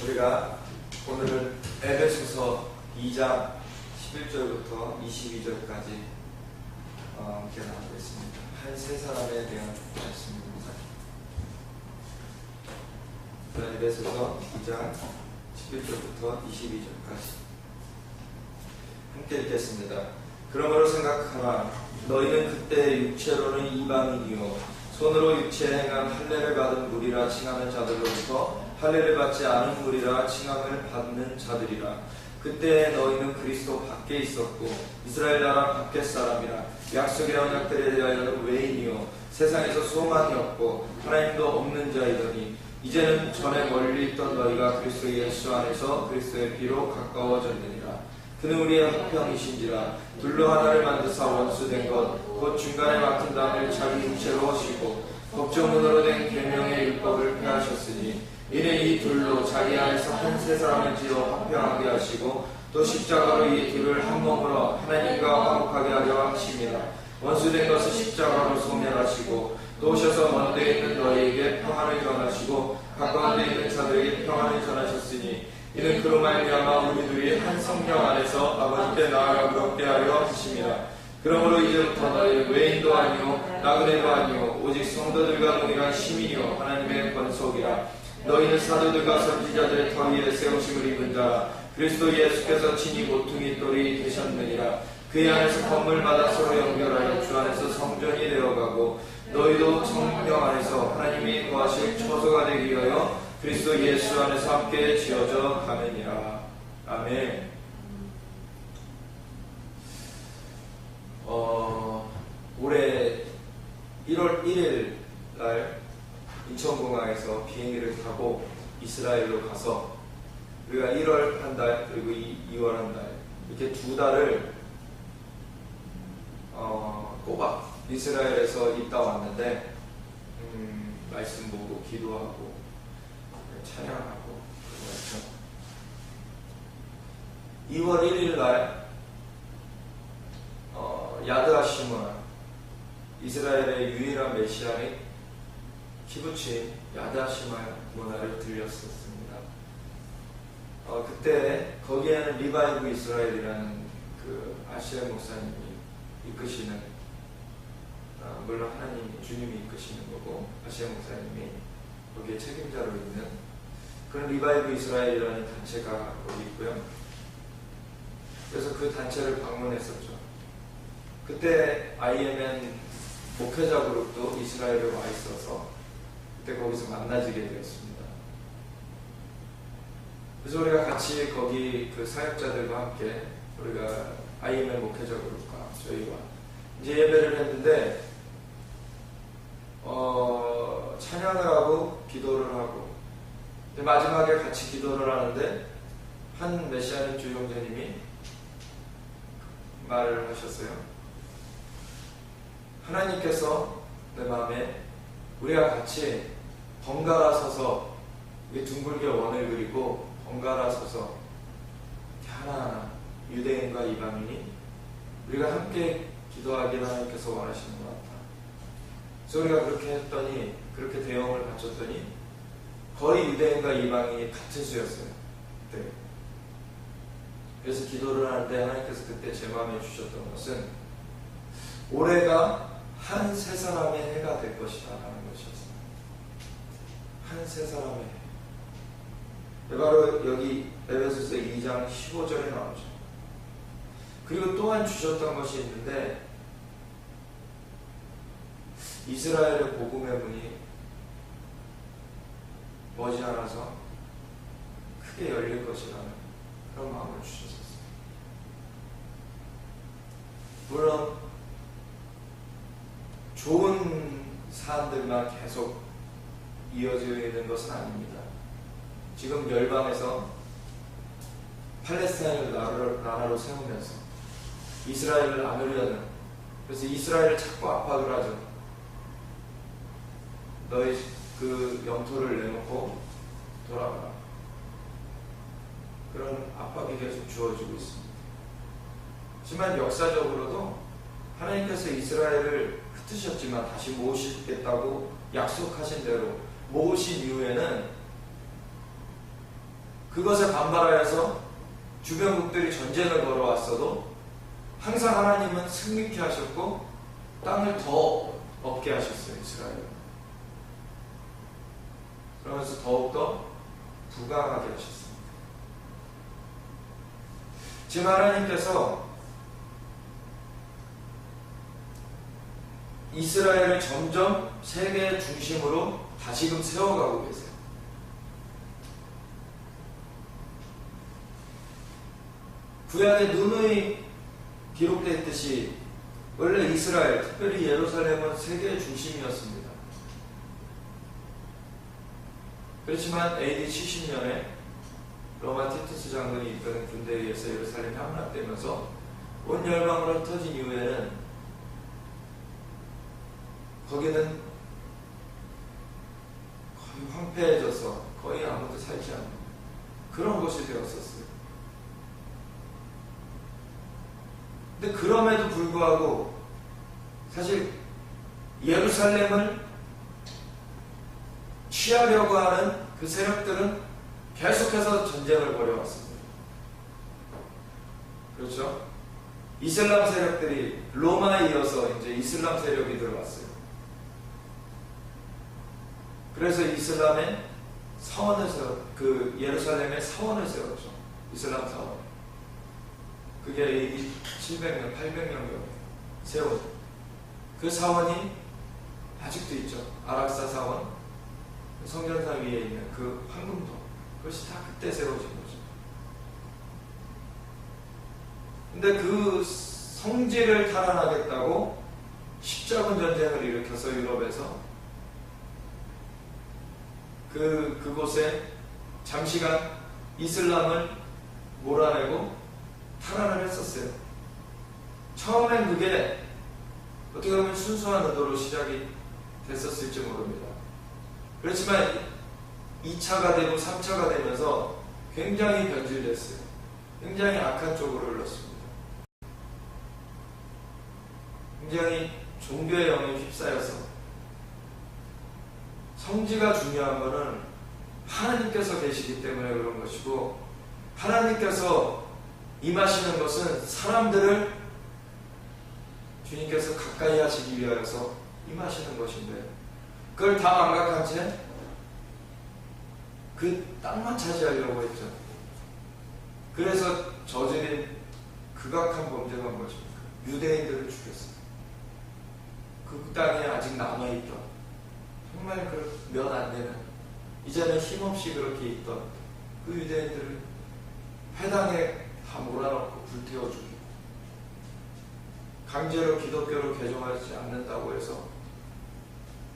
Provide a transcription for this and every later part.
우리가 오늘은 에베소서 2장 11절부터 22절까지 함께 나누겠습니다. 한 세 사람에 대한 말씀입니다. 에베소서 2장 11절부터 22절까지 함께 읽겠습니다. 그러므로 생각하라. 너희는 그때 육체로는 이방인이요 손으로 육체에 행한 할례를 받은 무리라 칭하는 자들로부터 할례를 받지 않은 무리라 칭함을 받는 자들이라. 그때 너희는 그리스도 밖에 있었고 이스라엘 나라 밖의 사람이라. 약속의 언약들에 대하여는 외인이요 세상에서 소망이 없고 하나님도 없는 자이더니 이제는 전에 멀리 있던 너희가 그리스도 예수 안에서 그리스도의 피로 가까워졌느니라. 그는 우리의 화평이신지라. 둘로 하나를 만드사 원수된 것 곧 중간에 막힌 담을 자기 육체로 하시고 법조문으로 된 계명의 율법을 폐하셨으니 이는 이 둘로 자기 안에서 한 세 사람을 지어 화평하게 하시고 또 십자가로 이 둘을 한 몸으로 하나님과 화목하게 하려 하심이라. 원수된 것을 십자가로 소멸하시고 또 오셔서 먼 데 있는 너희에게 평안을 전하시고 가까운 데 있는 자들에게 평안을 전하셨으니 이는 그로 말미암아 우리들이 한 성령 안에서 아버지께 나아가고 얻게 하려 하심이라. 그러므로 이제부터 너희는 외인도 아니요 나그네도 아니요 오직 성도들과 동일한 시민이요 하나님의 권속이라. 너희는 사도들과 선지자들의 터 위에 세우심을 입은 자라. 그리스도 예수께서 친히 모퉁이 돌이 되셨느니라. 그의 안에서 건물마다 서로 연결하여 주 안에서 성전이 되어가고 너희도 성령 안에서 하나님이 거하실 처소가 되기 위하여 그리스도 예수 안에서 함께 지어져 가느니라. 아멘. 올해 1월 1일 날 인천공항에서 비행기를 타고 이스라엘로 가서 우리가 1월 한 달 그리고 2월 한 달 이렇게 두 달을 꼬박 이스라엘에서 있다 왔는데 말씀 보고 기도하고 찬양하고 그랬죠. 2월 1일 날 야드하시므나 이스라엘의 유일한 메시아인 키부츠 야드하시므나 문화를 들렸었습니다. 그때 거기에는 리바이브 이스라엘이라는 그 아시아 목사님이 이끄시는 물론 하나님 주님이 이끄시는 거고 아시아 목사님이 거기에 책임자로 있는 그런 리바이브 이스라엘이라는 단체가 거기 있고요. 그래서 그 단체를 방문했었죠. 그때 IMN 목회자 그룹도 이스라엘에 와 있어서 그때 거기서 만나지게 되었습니다. 그래서 우리가 같이 거기 그 사역자들과 함께 우리가 IMN 목회자 그룹과 저희와 이제 예배를 했는데 찬양을 하고 기도를 하고 마지막에 같이 기도를 하는데 한 메시아님 주용자님이 말을 하셨어요. 하나님께서 내 마음에 우리가 같이 번갈아 서서 둥글게 원을 그리고 번갈아 서서 하나하나 유대인과 이방인이 우리가 함께 기도하기를 하나님께서 원하시는 것 같다. 그래서 우리가 그렇게 했더니 그렇게 대응을 바쳤더니 거의 유대인과 이방인이 같은 수였어요. 네. 그래서 기도를 하는데 하나님께서 그때 제 마음에 주셨던 것은 올해가 한 세 사람의 해가 될 것이다 라는 것이었어요. 한 세 사람의 해. 바로 여기 에베소서 2장 15절에 나오죠. 그리고 또한 주셨던 것이 있는데 이스라엘의 복음의 문이 머지않아서 크게 열릴 것이라는 그런 마음을 주셨었어요. 물론 좋은 사안들만 계속 이어져 있는 것은 아닙니다. 지금 열방에서 팔레스타인을 나라로 세우면서 이스라엘을 나누려는, 그래서 이스라엘을 자꾸 압박을 하죠. 너희 그 영토를 내놓고 돌아가라. 그런 압박이 계속 주어지고 있습니다. 하지만 역사적으로도 하나님께서 이스라엘을 흩으셨지만 다시 모으시겠다고 약속하신 대로 모으신 이후에는 그것에 반발하여서 주변국들이 전쟁을 걸어왔어도 항상 하나님은 승리케 하셨고 땅을 더 얻게 하셨어요. 이스라엘. 그러면서 더욱더 부강하게 하셨습니다. 지금 하나님께서 이스라엘을 점점 세계의 중심으로 다시금 세워가고 계세요. 구약에 누누이 기록되어 있듯이 원래 이스라엘, 특별히 예루살렘은 세계의 중심이었습니다. 그렇지만 AD 70년에 로마 티투스 장군이 이끄는 군대에 의해서 예루살렘이 함락되면서 온 열방으로 흩어진 이후에는 거기는 거의 황폐해져서 거의 아무도 살지 않는 그런 곳이 되었었어요. 근데 그럼에도 불구하고 사실 예루살렘을 취하려고 하는 그 세력들은 계속해서 전쟁을 벌여왔습니다. 그렇죠? 이슬람 세력들이 로마에 이어서 이제 이슬람 세력이 들어왔어요. 그래서 이슬람의 사원을 그 예루살렘에 사원을 세웠죠. 이슬람 사원. 그게 AD 700년, 800년경에 세운 그 사원이 아직도 있죠. 아락사 사원, 성전사 위에 있는 그 황금도, 그것이 다 그때 세워진 거죠. 근데 그 성지를 탈환하겠다고 십자군 전쟁을 일으켜서 유럽에서 그곳에 잠시간 이슬람을 몰아내고 탈환을 했었어요. 처음엔 그게 어떻게 보면 순수한 의도로 시작이 됐었을지 모릅니다. 그렇지만 2차가 되고 3차가 되면서 굉장히 변질됐어요. 굉장히 악한 쪽으로 흘렀습니다. 굉장히 종교의 영에 휩싸여서 성지가 중요한 것은 하나님께서 계시기 때문에 그런 것이고 하나님께서 임하시는 것은 사람들을 주님께서 가까이 하시기 위하여서 임하시는 것인데 그걸 다 망각한 채 그 땅만 차지하려고 했죠. 그래서 저지른 극악한 범죄가 무엇입니까? 유대인들을 죽였어요. 그 땅에 아직 남아있던 정말 그 몇 안 되는 이제는 힘없이 그렇게 있던 그 유대인들을 회당에 다 몰아넣고 불태워 죽이고 강제로 기독교로 개종하지 않는다고 해서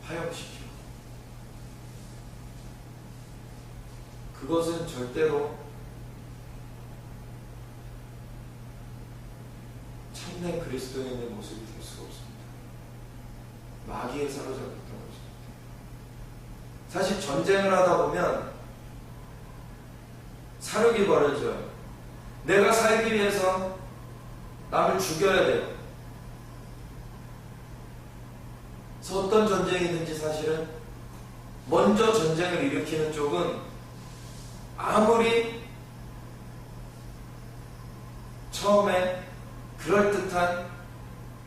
파형시키고 그것은 절대로 참된 그리스도인의 모습이 될 수가 없습니다. 마귀에 사로잡혔던 것입니다. 사실 전쟁을 하다 보면 사륙이 벌어져요. 내가 살기 위해서 남을 죽여야 돼요. 그래서 어떤 전쟁이든지 사실은 먼저 전쟁을 일으키는 쪽은 아무리 처음에 그럴듯한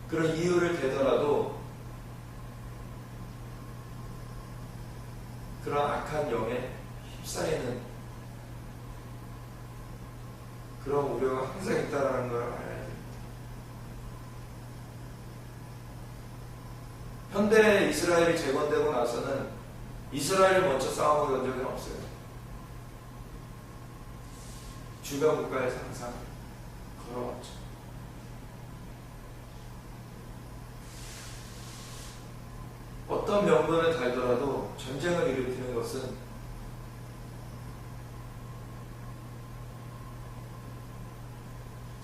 그런 이유를 대더라도 그런 악한 영에 휩싸이는 그런 우려가 항상 있다는 걸 알아야 됩니다. 현대 이스라엘이 재건되고 나서는 이스라엘을 먼저 싸움을 건 적은 없어요. 주변 국가에서 항상 걸어왔죠. 어떤 명분을 달더라도 전쟁을 일으키는 것은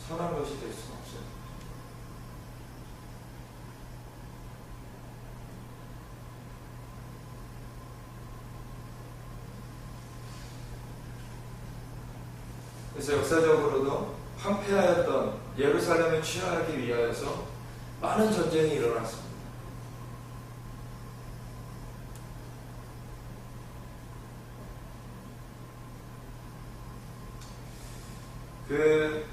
선한 것이 될 수는 없어요. 그래서 역사적으로도 황폐하였던 예루살렘을 취하하기 위하여서 많은 전쟁이 일어났습니다. 그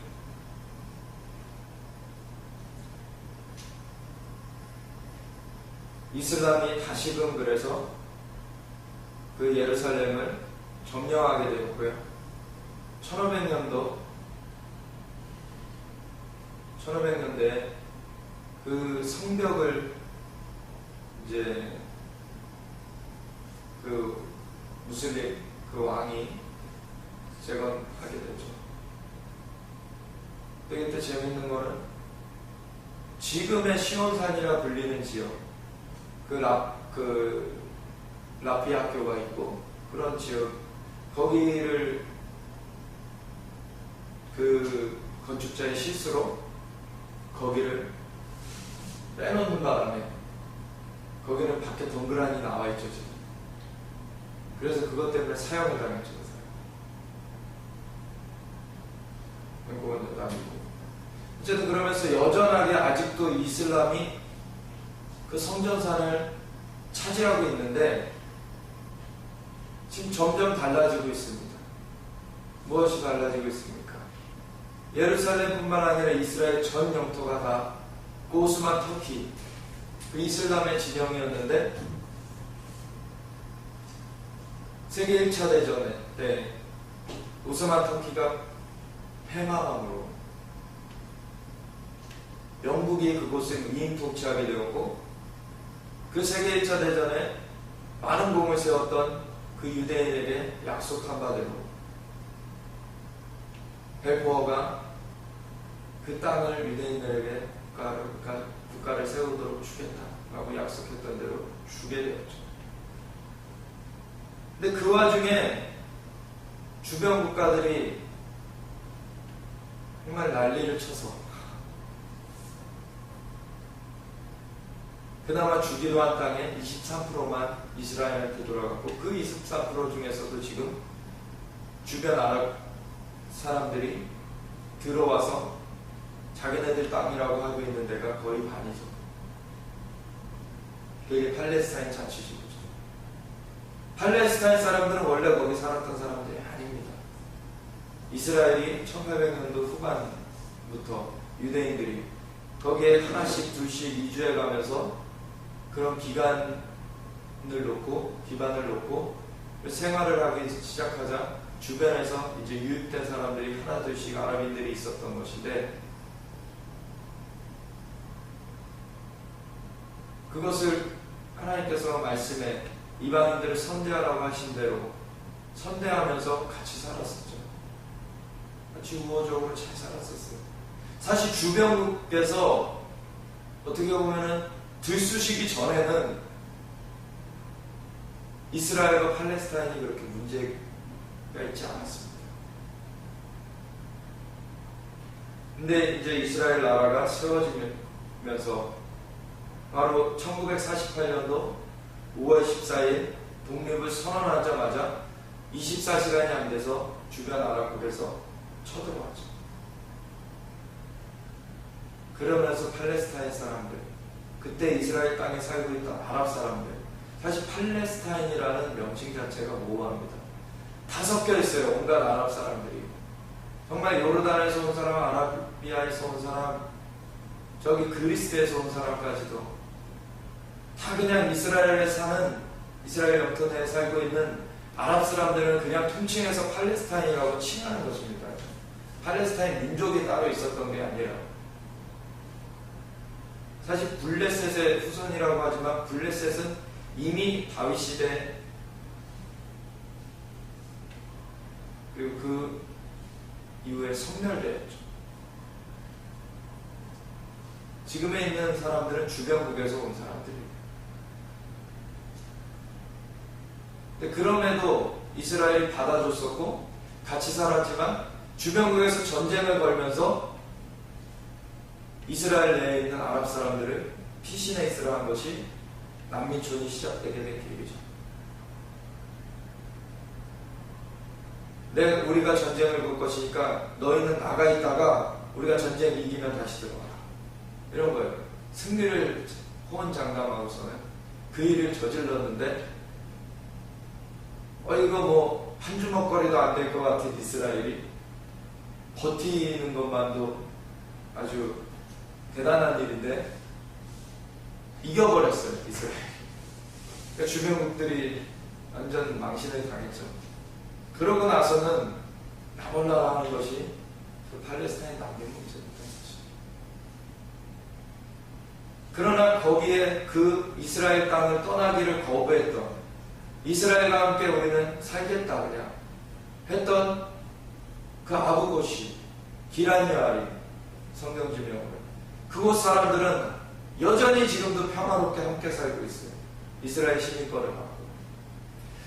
이슬람이 다시금 그래서 그 예루살렘을 점령하게 되었고요. 1500년대에 그 성벽을 이제 그 무슬림 그 왕이 재건하게 되죠. 근데 그때 재밌는 거는 지금의 시온산이라 불리는 지역, 그 라피 학교가 있고 그런 지역, 거기를 그 건축자의 실수로 거기를 빼놓는 바람에 거기는 밖에 덩그러니 나와 있죠 지금. 그래서 그것 때문에 사형을 당했죠. 그건 남이고. 어쨌든 그러면서 여전하게 아직도 이슬람이 그 성전산을 차지하고 있는데 지금 점점 달라지고 있습니다. 무엇이 달라지고 있습니까? 예루살렘뿐만 아니라 이스라엘 전 영토가 다 그 오스만 터키, 그 이슬람의 진영이었는데 세계 1차 대전 때 오스만 터키가 패망함으로 영국이 그곳을 이임 통치하게 되었고, 그 세계 1차 대전에 많은 공을 세웠던 그 유대인에게 약속한 바대로 벨포어가 그 땅을 유대인들에게 국가를 세우도록 주겠다라고 약속했던 대로 주게 되었죠. 근데 그 와중에 주변 국가들이 정말 난리를 쳐서 그나마 주기로 한 땅의 23%만 이스라엘한테 돌아갔고, 그 24% 중에서도 지금 주변 아랍 사람들이 들어와서 자기네들 땅이라고 하고 있는 데가 거의 반이죠. 그게 팔레스타인 자치지구죠. 팔레스타인 사람들은 원래 거기 살았던 사람들이 아닙니다. 이스라엘이 1800년도 후반부터 유대인들이 거기에 하나씩 둘씩 이주해 가면서 그런 기반을 놓고 생활을 하기 시작하자 주변에서 이제 유입된 사람들이 하나 둘씩 아랍인들이 있었던 것인데, 그것을 하나님께서 말씀에 이방인들을 선대하라고 하신 대로 선대하면서 같이 살았었죠. 같이 우호적으로 잘 살았었어요. 사실 주변국에서 어떻게 보면은 들쑤시기 전에는 이스라엘과 팔레스타인이 그렇게 문제가 있지 않았습니다. 근데 이제 이스라엘 나라가 세워지면서 바로 1948년도 5월 14일 독립을 선언하자마자 24시간이 안 돼서 주변 아랍국에서 쳐들어왔죠. 그러면서 팔레스타인 사람들, 그때 이스라엘 땅에 살고 있던 아랍 사람들, 사실 팔레스타인이라는 명칭 자체가 모호합니다. 다 섞여 있어요. 온갖 아랍 사람들이. 정말 요르단에서 온 사람, 아라비아에서 온 사람, 저기 그리스에서 온 사람까지도 다 그냥 이스라엘에 사는, 이스라엘 영토 내에 살고 있는 아랍 사람들은 그냥 통칭해서 팔레스타인이라고 칭하는 것입니다. 팔레스타인 민족이 따로 있었던 게 아니라, 사실 블레셋의 후손이라고 하지만 블레셋은 이미 다윗 시대 그리고 그 이후에 소멸되었죠. 지금에 있는 사람들은 주변국에서 온 사람들이에요. 근데 그럼에도 이스라엘이 받아줬었고 같이 살았지만 주변국에서 전쟁을 걸면서 이스라엘 내에 있는 아랍 사람들을 피신해 있으라 한 것이 난민촌이 시작되게 된 계기죠. 우리가 전쟁을 볼 것이니까 너희는 나가 있다가 우리가 전쟁 이기면 다시 들어와라. 이런 거예요. 승리를 호언장담하고서는 그 일을 저질렀는데 이거 뭐 한 주먹거리도 안 될 것 같은 이스라엘이 버티는 것만도 아주 대단한 일인데 이겨버렸어요, 이스라엘. 그러니까 주변국들이 완전 망신을 당했죠. 그러고 나서는 나몰라라 하는 것이 그 팔레스타인 남긴 문제입니다. 그러나 거기에 그 이스라엘 땅을 떠나기를 거부했던, 이스라엘과 함께 우리는 살겠다 그냥 했던 그 아부고시, 기란여아림, 성경지명으로 그곳 사람들은 여전히 지금도 평화롭게 함께 살고 있어요. 이스라엘 시민권을 받고.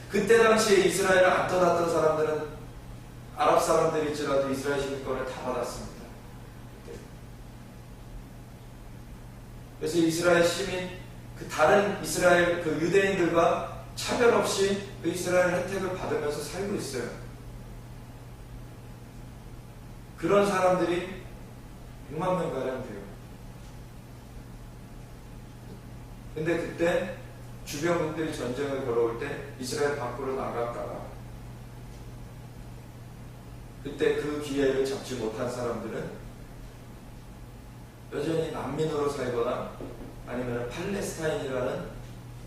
그때 당시에 이스라엘을 안 떠났던 사람들은 아랍 사람들일지라도 이스라엘 시민권을 다 받았습니다. 그래서 이스라엘 시민, 그 다른 이스라엘 그 유대인들과 차별 없이 그 이스라엘 혜택을 받으면서 살고 있어요. 그런 사람들이 100만 명가량 돼요. 근데 그때 주변국들이 전쟁을 걸어올 때 이스라엘 밖으로 나갔다가 그때 그 기회를 잡지 못한 사람들은 여전히 난민으로 살거나 아니면 팔레스타인이라는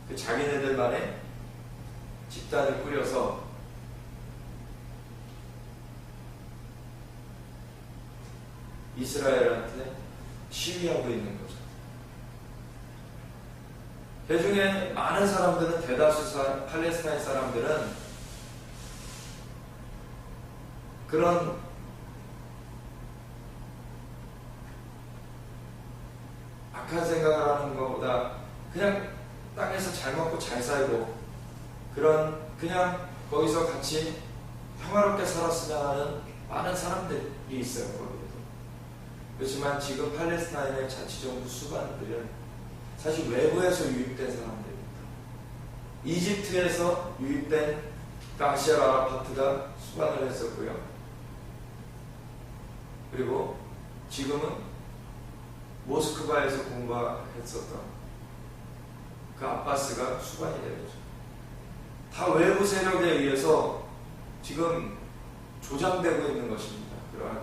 그 자기네들만의 집단을 꾸려서 이스라엘한테 시위하고 있는 거죠. 그 중에 많은 사람들은, 대다수 팔레스타인 사람들은 그런 악한 생각을 하는 것보다 그냥 땅에서 잘 먹고 잘 살고 그런, 그냥 거기서 같이 평화롭게 살았으면 하는 많은 사람들이 있어요. 거기에도. 그렇지만 지금 팔레스타인의 자치정부 수반들은 사실 외부에서 유입된 사람들입니다. 이집트에서 유입된 가시알 아라파트가 수반을 했었고요. 그리고 지금은 모스크바에서 공부했었던 그 아바스가 수반이 되죠. 다 외부 세력에 의해서 지금 조장되고 있는 것입니다. 그러한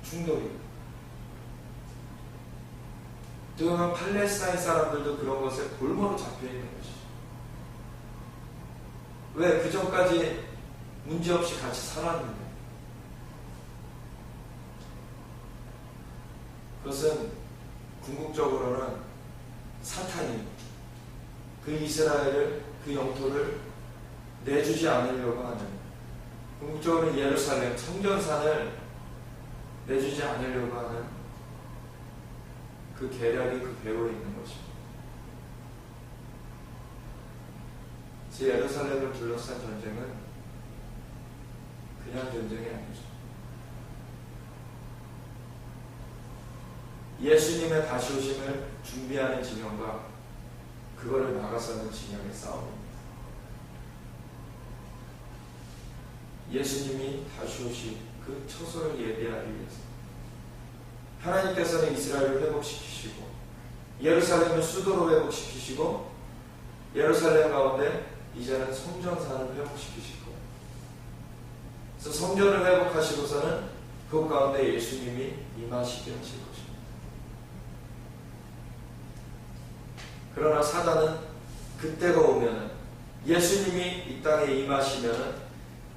충돌이. 그러면 팔레스타인 사람들도 그런 것에 골머로 잡혀있는 것이죠. 왜? 그 전까지 문제없이 같이 살았는데. 그것은 궁극적으로는 사탄이 그 이스라엘을, 그 영토를 내주지 않으려고 하는, 궁극적으로 예루살렘, 성전산을 내주지 않으려고 하는 그 계략이 그 배후에 있는 것입니다. 제 예루살렘을 둘러싼 전쟁은 그냥 전쟁이 아니죠. 예수님의 다시 오심을 준비하는 진영과 그거를 막아서는 진영의 싸움입니다. 예수님이 다시 오실 그 처소를 예비하기 위해서 하나님께서는 이스라엘을 회복시키시고 예루살렘을 수도로 회복시키시고 예루살렘 가운데 이제는 성전산을 회복시키시고, 그래서 성전을 회복하시고서는 그 가운데 예수님이 임하시게 하실 것입니다. 그러나 사단은 그때가 오면은, 예수님이 이 땅에 임하시면은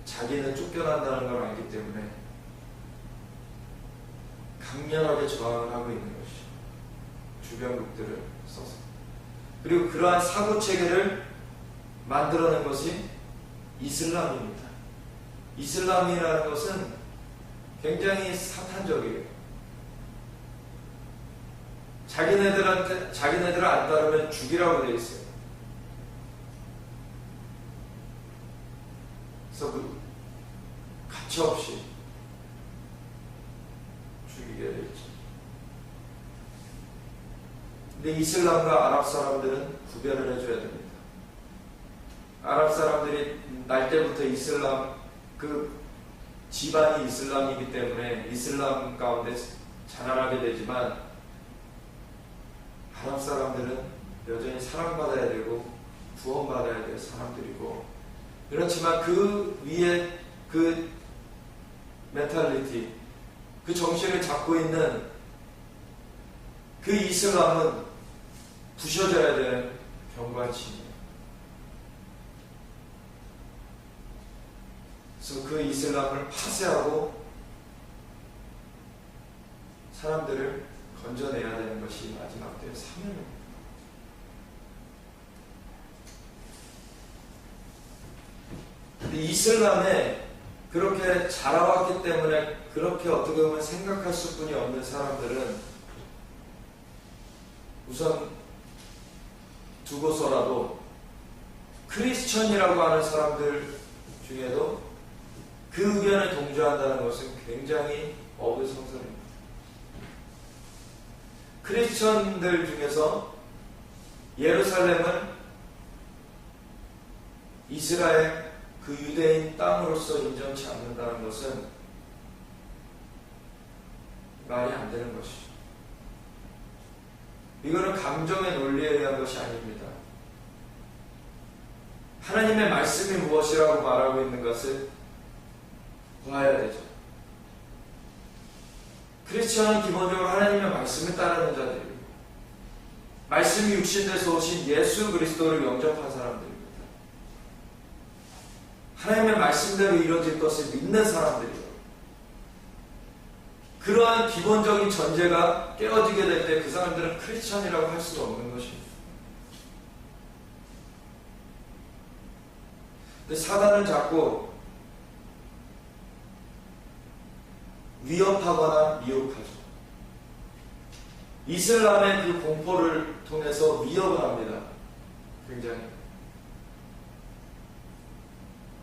자기는 쫓겨난다는 걸 알기 때문에 강렬하게 저항을 하고 있는 것이죠. 주변국들을 써서. 그리고 그러한 사고체계를 만들어낸 것이 이슬람입니다. 이슬람이라는 것은 굉장히 사탄적이에요. 자기네들을 안 따르면 죽이라고 되어 있어요. 그래서 그 가차없이 죽이게 되어 있죠. 근데 이슬람과 아랍 사람들은 구별을 해줘야 됩니다. 아랍 사람들이 날 때부터 이슬람, 그 집안이 이슬람이기 때문에 이슬람 가운데 자라나게 되지만, 아랍 사람들은 여전히 사랑받아야 되고 구원받아야 될 사람들이고, 그렇지만 그 위에 그 멘탈리티, 그 정신을 잡고 있는 그 이슬람은 부셔져야 되는 경관심이에요. 그래서 그 이슬람을 파쇄하고 사람들을 건져내야 되는 것이 마지막 때의 사명입니다. 근데 이슬람에 그렇게 자라왔기 때문에 그렇게 어떻게 보면 생각할 수뿐이 없는 사람들은 우선 두고서라도 크리스천이라고 하는 사람들 중에도 그 의견에 동조한다는 것은 굉장히 어불성설입니다. 크리스천들 중에서 예루살렘을 이스라엘 그 유대인 땅으로서 인정치 않는다는 것은 말이 안 되는 것이죠. 이거는 감정의 논리에 의한 것이 아닙니다. 하나님의 말씀이 무엇이라고 말하고 있는 것을 봐야 되죠. 크리스천은 기본적으로 하나님의 말씀을 따르는 자들이고 말씀이 육신돼서 오신 예수 그리스도를 영접한 사람들입니다. 하나님의 말씀대로 이루어질 것을 믿는 사람들이에요. 그러한 기본적인 전제가 깨어지게 될 때 그 사람들은 크리스천이라고 할 수가 없는 것입니다. 근데 사단은 자꾸 위협하거나 미혹하죠. 이슬람의 그 공포를 통해서 위협을 합니다. 굉장히.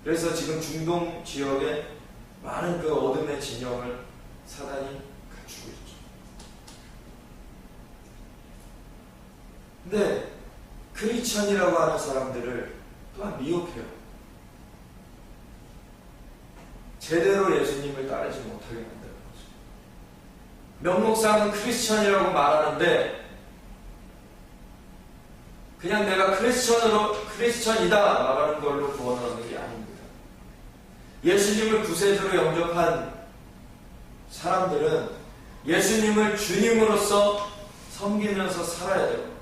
그래서 지금 중동 지역에 많은 그 어둠의 진영을 사단이 갖추고 있죠. 근데 크리스천이라고 하는 사람들을 또한 미혹해요. 제대로 예수님을 따르지 못하게 만드는 거죠. 명목상은 크리스천이라고 말하는데 그냥 내가 크리스천이다 말하는 걸로 구원을 얻는 게 아닙니다. 예수님을 구세주로 영접한 사람들은 예수님을 주님으로서 섬기면서 살아야 돼요.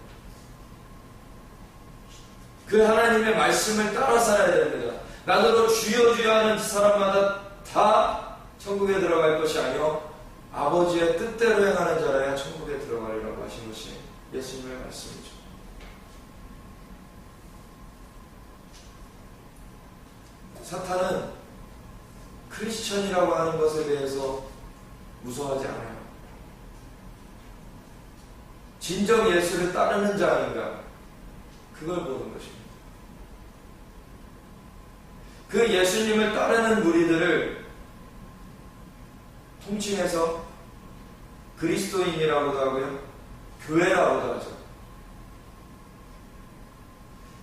그 하나님의 말씀을 따라 살아야 됩니다. 나더러 주여 주여 하는 사람마다 다 천국에 들어갈 것이 아니요 아버지의 뜻대로 행하는 자라야 천국에 들어가리라고 하신 것이 예수님의 말씀이죠. 사탄은 크리스천이라고 하는 것에 대해서 무서워하지 않아요. 진정 예수를 따르는 자 아닌가, 그걸 보는 것입니다. 그 예수님을 따르는 무리들을 통칭해서 그리스도인이라고도 하고요, 교회라고도 하죠.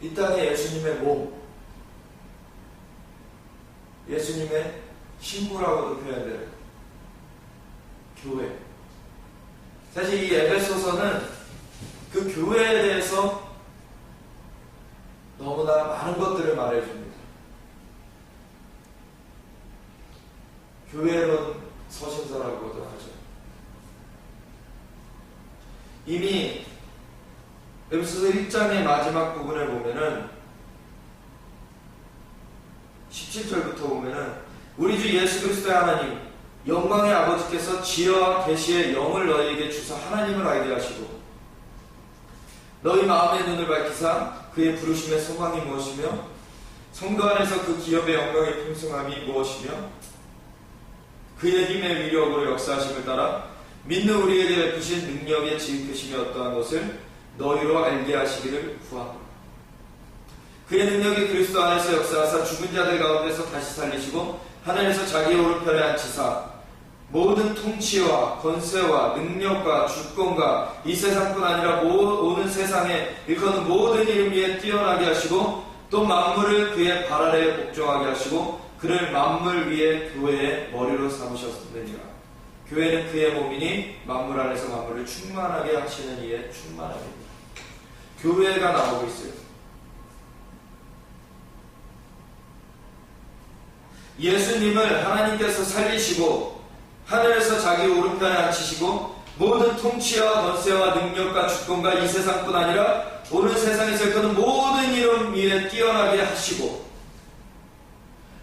이 땅에 예수님의 몸, 예수님의 신부라고도 표현돼요. 교회. 사실 이 에베소서는 그 교회에 대해서 너무나 많은 것들을 말해줍니다. 교회론 서신서라고도 하죠. 이미 에베소서 1장의 마지막 부분을 보면은 17절부터 보면은 우리 주 예수 그리스도의 하나님 영광의 아버지께서 지혜와 계시의 영을 너희에게 주사 하나님을 알게 하시고 너희 마음의 눈을 밝히사 그의 부르심의 소망이 무엇이며 성도 안에서 그 기업의 영광의 풍성함이 무엇이며 그의 힘의 위력으로 역사하심을 따라 믿는 우리에게 베푸신 능력의 지극하심이 어떠한 것을 너희로 알게 하시기를 구하노라. 그의 능력이 그리스도 안에서 역사하사 죽은 자들 가운데서 다시 살리시고 하늘에서 자기의 오른편에 앉히사 모든 통치와 권세와 능력과 주권과 이 세상뿐 아니라 오는 세상에 일컫는 모든 이름 위에 뛰어나게 하시고 또 만물을 그의 발 아래에 복종하게 하시고 그를 만물 위에 교회의 머리로 삼으셨느니라. 교회는 그의 몸이니 만물 안에서 만물을 충만하게 하시는 이의 충만함입니다. 교회가 나오고 있어요. 예수님을 하나님께서 살리시고 하늘에서 자기 오른편에 앉히시고 모든 통치와 권세와 능력과 주권과 이 세상뿐 아니라 오는 세상에서 일컫는 모든 이름 위에 뛰어나게 하시고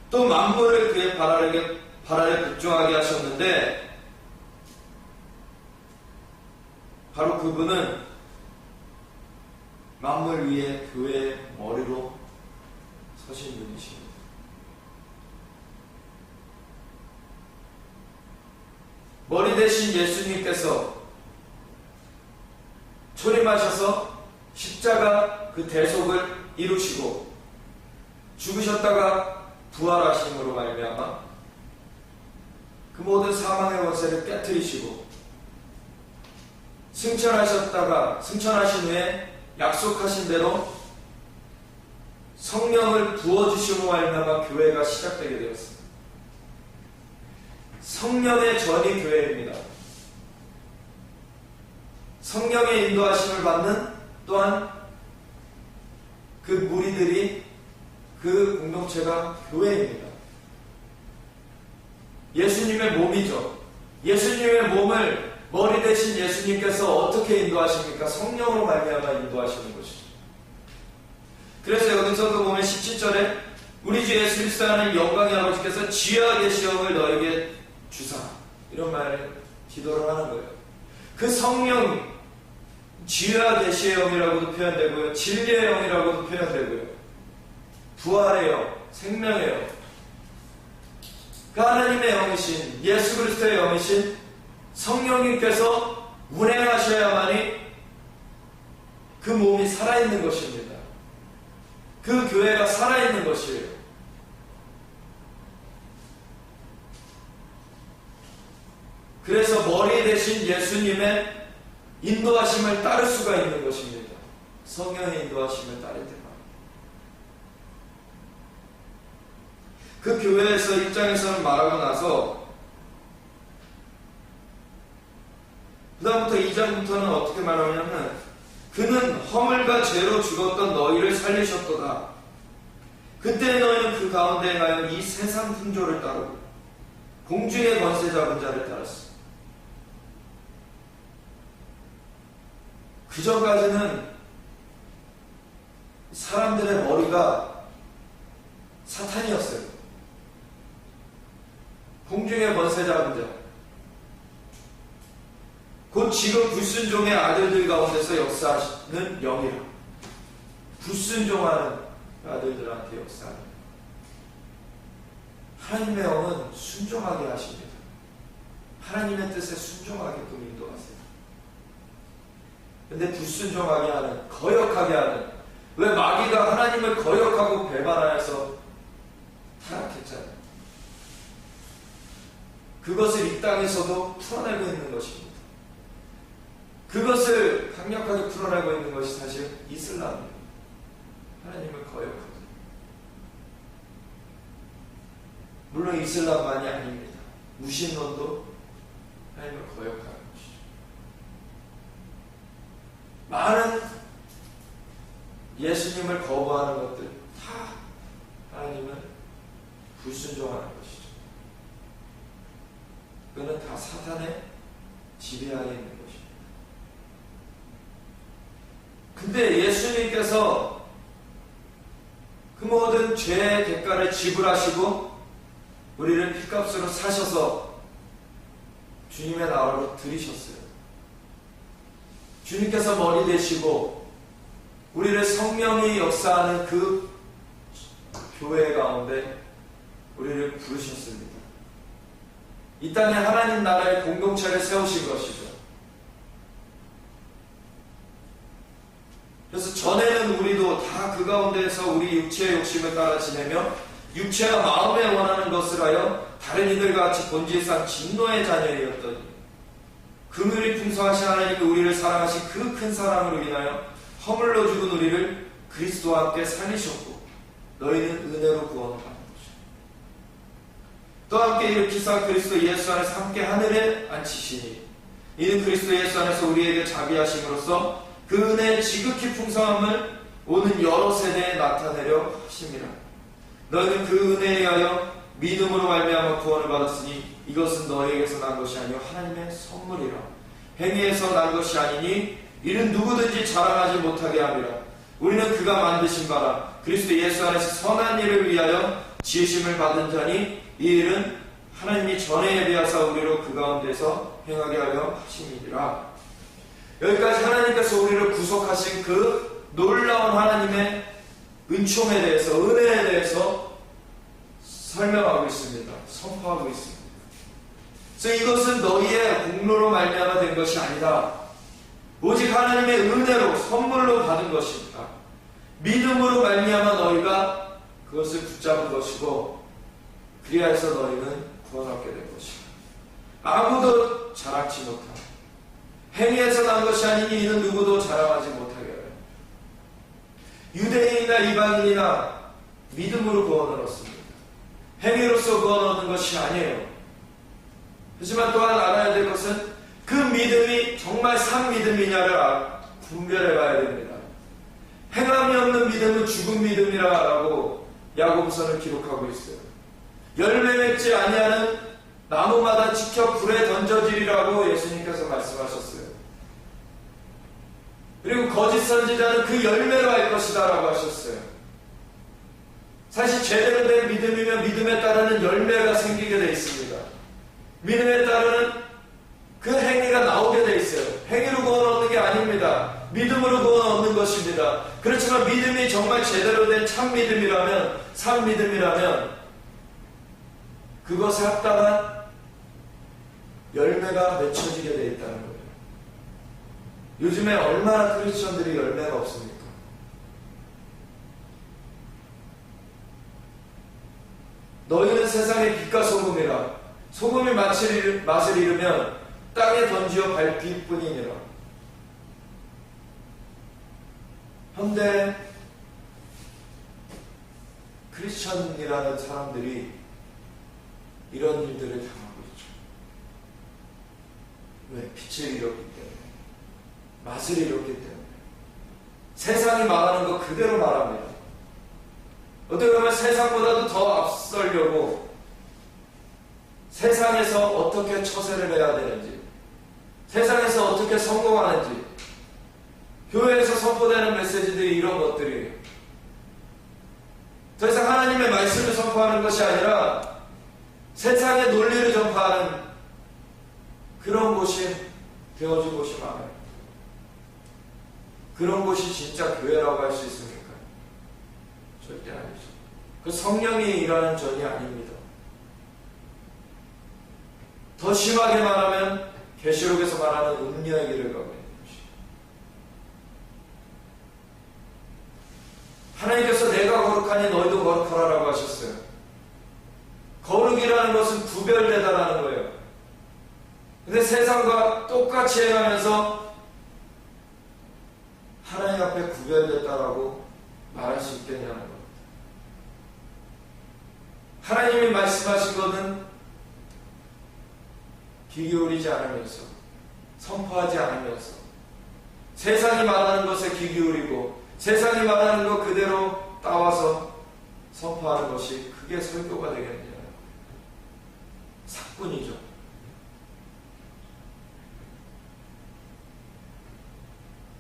또 만물을 그의 발 아래 복종하게 하셨는데 바로 그분은 만물 위에 교회의 머리로 서신 분이십니다. 머리 대신 예수님께서 초림하셔서 십자가 그 대속을 이루시고 죽으셨다가 부활하심으로 말미암아 그 모든 사망의 권세를 깨뜨리시고 승천하신 후에 약속하신 대로 성령을 부어주심으로 말미암아 교회가 시작되게 되었습니다. 성령의 전이 교회입니다. 성령의 인도하심을 받는 또한 그 무리들이 그 공동체가 교회입니다. 예수님의 몸이죠. 예수님의 몸을 머리 대신 예수님께서 어떻게 인도하십니까? 성령으로 말미암아 인도하시는 것이죠. 그래서 여기서도 보면 17절에 우리 주 예수 그리스도 하나님 영광의 아버지께서 지혜와 계시 영을 너에게 주사 이런 말을 기도를 하는 거예요. 그 성령 지혜와 계시의 영이라고도 표현되고요, 진리의 영이라고도 표현되고요, 부활의 영, 생명의 영, 그 하나님의 영이신 예수 그리스도의 영이신 성령님께서 운행하셔야만이 그 몸이 살아있는 것입니다. 그 교회가 살아있는 것이에요. 그래서 머리 대신 예수님의 인도하심을 따를 수가 있는 것입니다. 성령의 인도하심을 따를 때만. 그 교회에서 1장에서는 말하고 나서 그 다음부터 2장부터는 어떻게 말하냐면 그는 허물과 죄로 죽었던 너희를 살리셨도다. 그때 너희는 그 가운데 행하여 이 세상 풍조를 따르고 공중의 권세 잡은 자를 따랐어. 그 전까지는 사람들의 머리가 사탄이었어요. 공중의 권세 잡은 자. 곧 지금 불순종의 아들들 가운데서 역사하시는 영이라. 불순종하는 아들들한테 역사하는. 하나님의 영은 순종하게 하십니다. 하나님의 뜻에 순종하게끔 인도하세요. 근데 불순종하게 하는, 거역하게 하는, 왜 마귀가 하나님을 거역하고 배반하여서 타락했잖아요. 그것을 이 땅에서도 풀어내고 있는 것입니다. 그것을 강력하게 풀어내고 있는 것이 사실 이슬람입니다. 하나님을 거역하고. 물론 이슬람만이 아닙니다. 무신론도 하나님을 거역하는 것이죠. 많은 예수님을 거부하는 것들 다 하나님을 불순종하는 것이죠. 그는 다 사탄의 지배하에 있는 것입니다. 근데 예수님께서 그 모든 죄의 대가를 지불하시고 우리를 핏값으로 사셔서 주님의 나라로 들이셨어요. 주님께서 머리 되시고 우리를 성령이 역사하는 그 교회 가운데 우리를 부르셨습니다. 이 땅에 하나님 나라의 공동체를 세우신 것이죠. 그래서 전에는 우리도 다 그 가운데에서 우리 육체의 욕심을 따라 지내며 육체가 마음에 원하는 것을 하여 다른 이들과 같이 본질상 진노의 자녀이었더니 긍휼이 풍성하신 하나님이 우리를 사랑하신 그 큰 사랑으로 인하여 허물로 죽은 우리를 그리스도와 함께 살리셨고 너희는 은혜로 구원을 받는 것이다. 또 함께 일으키사 그리스도 예수 안에서 함께 하늘에 앉히시니 이는 그리스도 예수 안에서 우리에게 자비하심으로써 그 은혜의 지극히 풍성함을 오는 여러 세대에 나타내려 하심이라. 너희는 그 은혜에 의하여 믿음으로 말미암아 구원을 받았으니 이것은 너희에게서 난 것이 아니요 하나님의 선물이라. 행위에서 난 것이 아니니 이는 누구든지 자랑하지 못하게 함이라. 우리는 그가 만드신 바라 그리스도 예수 안에서 선한 일을 위하여 지으심을 받은 자니 이 일은 하나님이 전에 예비하사 우리로 그 가운데서 행하게 하려 하심이니라. 여기까지 하나님께서 우리를 구속하신 그 놀라운 하나님의 은총에 대해서, 은혜에 대해서 설명하고 있습니다. 선포하고 있습니다. 그래서 이것은 너희의 공로로 말미암아 된 것이 아니다. 오직 하나님의 은혜로, 선물로 받은 것입니다. 믿음으로 말미암아 너희가 그것을 붙잡은 것이고 그리하여서 너희는 구원 얻게 된 것이다. 아무도 자랑치 못하고 행위에서 난 것이 아니니 이는 누구도 자랑하지 못하게 하라. 유대인이나 이방인이나 믿음으로 구원을 얻습니다. 행위로서 구원 얻는 것이 아니에요. 하지만 또한 알아야 될 것은 그 믿음이 정말 산 믿음이냐를 분별해 봐야 됩니다. 행함이 없는 믿음은 죽은 믿음이라고 야고보서는 기록하고 있어요. 열매 맺지 아니하는 나무마다 지켜 불에 던져지리라고 예수님께서 말씀하셨어요. 그리고 거짓 선지자는 그 열매로 알 것이다 라고 하셨어요. 사실 제대로 된 믿음이면 믿음에 따르는 열매가 생기게 되어 있습니다. 믿음에 따르는 그 행위가 나오게 되어 있어요. 행위로 구원 얻는 게 아닙니다. 믿음으로 구원 얻는 것입니다. 그렇지만 믿음이 정말 제대로 된 참 믿음이라면, 산 믿음이라면 그것에 합당한 열매가 맺혀지게 되어 있다는 거예요. 요즘에 얼마나 크리스천들이 열매가 없습니까? 너희는 세상의 빛과 소금이라. 소금이 맛을 잃으면 땅에 던지어 밟힐 뿐이니라. 현대 크리스천이라는 사람들이 이런 일들을 당하고 있죠. 왜? 빛을 잃었기 때문에, 맛을 잃었기 때문에. 세상이 말하는 거 그대로 말합니다. 어떻게 보면 세상보다도 더 앞서려고 세상에서 어떻게 처세를 해야 되는지, 세상에서 어떻게 성공하는지, 교회에서 선포되는 메시지들이 이런 것들이에요. 더 이상 하나님의 말씀을 선포하는 것이 아니라 세상의 논리를 전파하는 그런 곳이 되어준 곳이 많아요. 그런 곳이 진짜 교회라고 할 수 있습니까? 절대 아니죠. 그 성령이 일하는 전이 아닙니다. 더 심하게 말하면 계시록에서 말하는 음녀의 길을 가고 있는 것이죠. 하나님께서 내가 거룩하니 너희도 거룩하라라고 하셨어요. 거룩이라는 것은 구별되다라는 거예요. 근데 세상과 똑같이 행하면서 하나님 앞에 구별됐다라고 말할 수 있겠냐는 겁니다. 하나님이 말씀하신 것은 귀 기울이지 않으면서, 선포하지 않으면서, 세상이 말하는 것에 귀 기울이고 세상이 말하는 것 그대로 따와서 선포하는 것이 그게 설교가 되겠느냐. 사꾼이죠.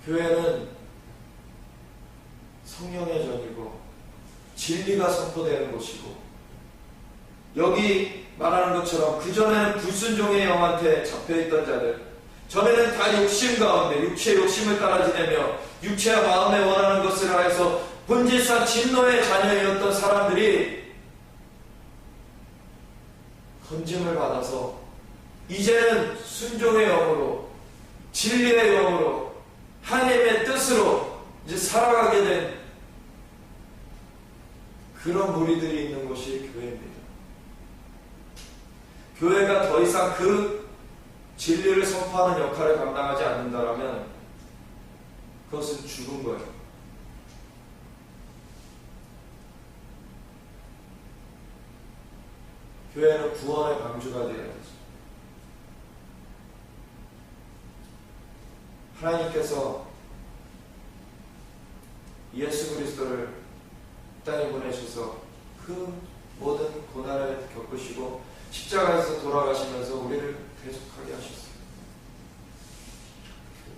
교회는 성령의 전이고 진리가 선포되는 곳이고, 여기 말하는 것처럼 그전에는 불순종의 영한테 잡혀있던 자들, 전에는 다 욕심 가운데 육체의 욕심을 따라 지내며 육체와 마음에 원하는 것을 하여서 본질상 진노의 자녀이었던 사람들이 건짐을 받아서 이제는 순종의 영으로, 진리의 영으로, 하나님의 뜻으로 이제 살아가게 된 그런 무리들이 있는 곳이 교회입니다. 교회가 더 이상 그 진리를 선포하는 역할을 감당하지 않는다면 그것은 죽은 거예요. 교회는 구원의 방주가 되어야 되죠. 하나님께서 예수 그리스도를 땅에 보내셔서 그 모든 고난을 겪으시고 십자가에서 돌아가시면서 우리를 대속하게 하셨어요.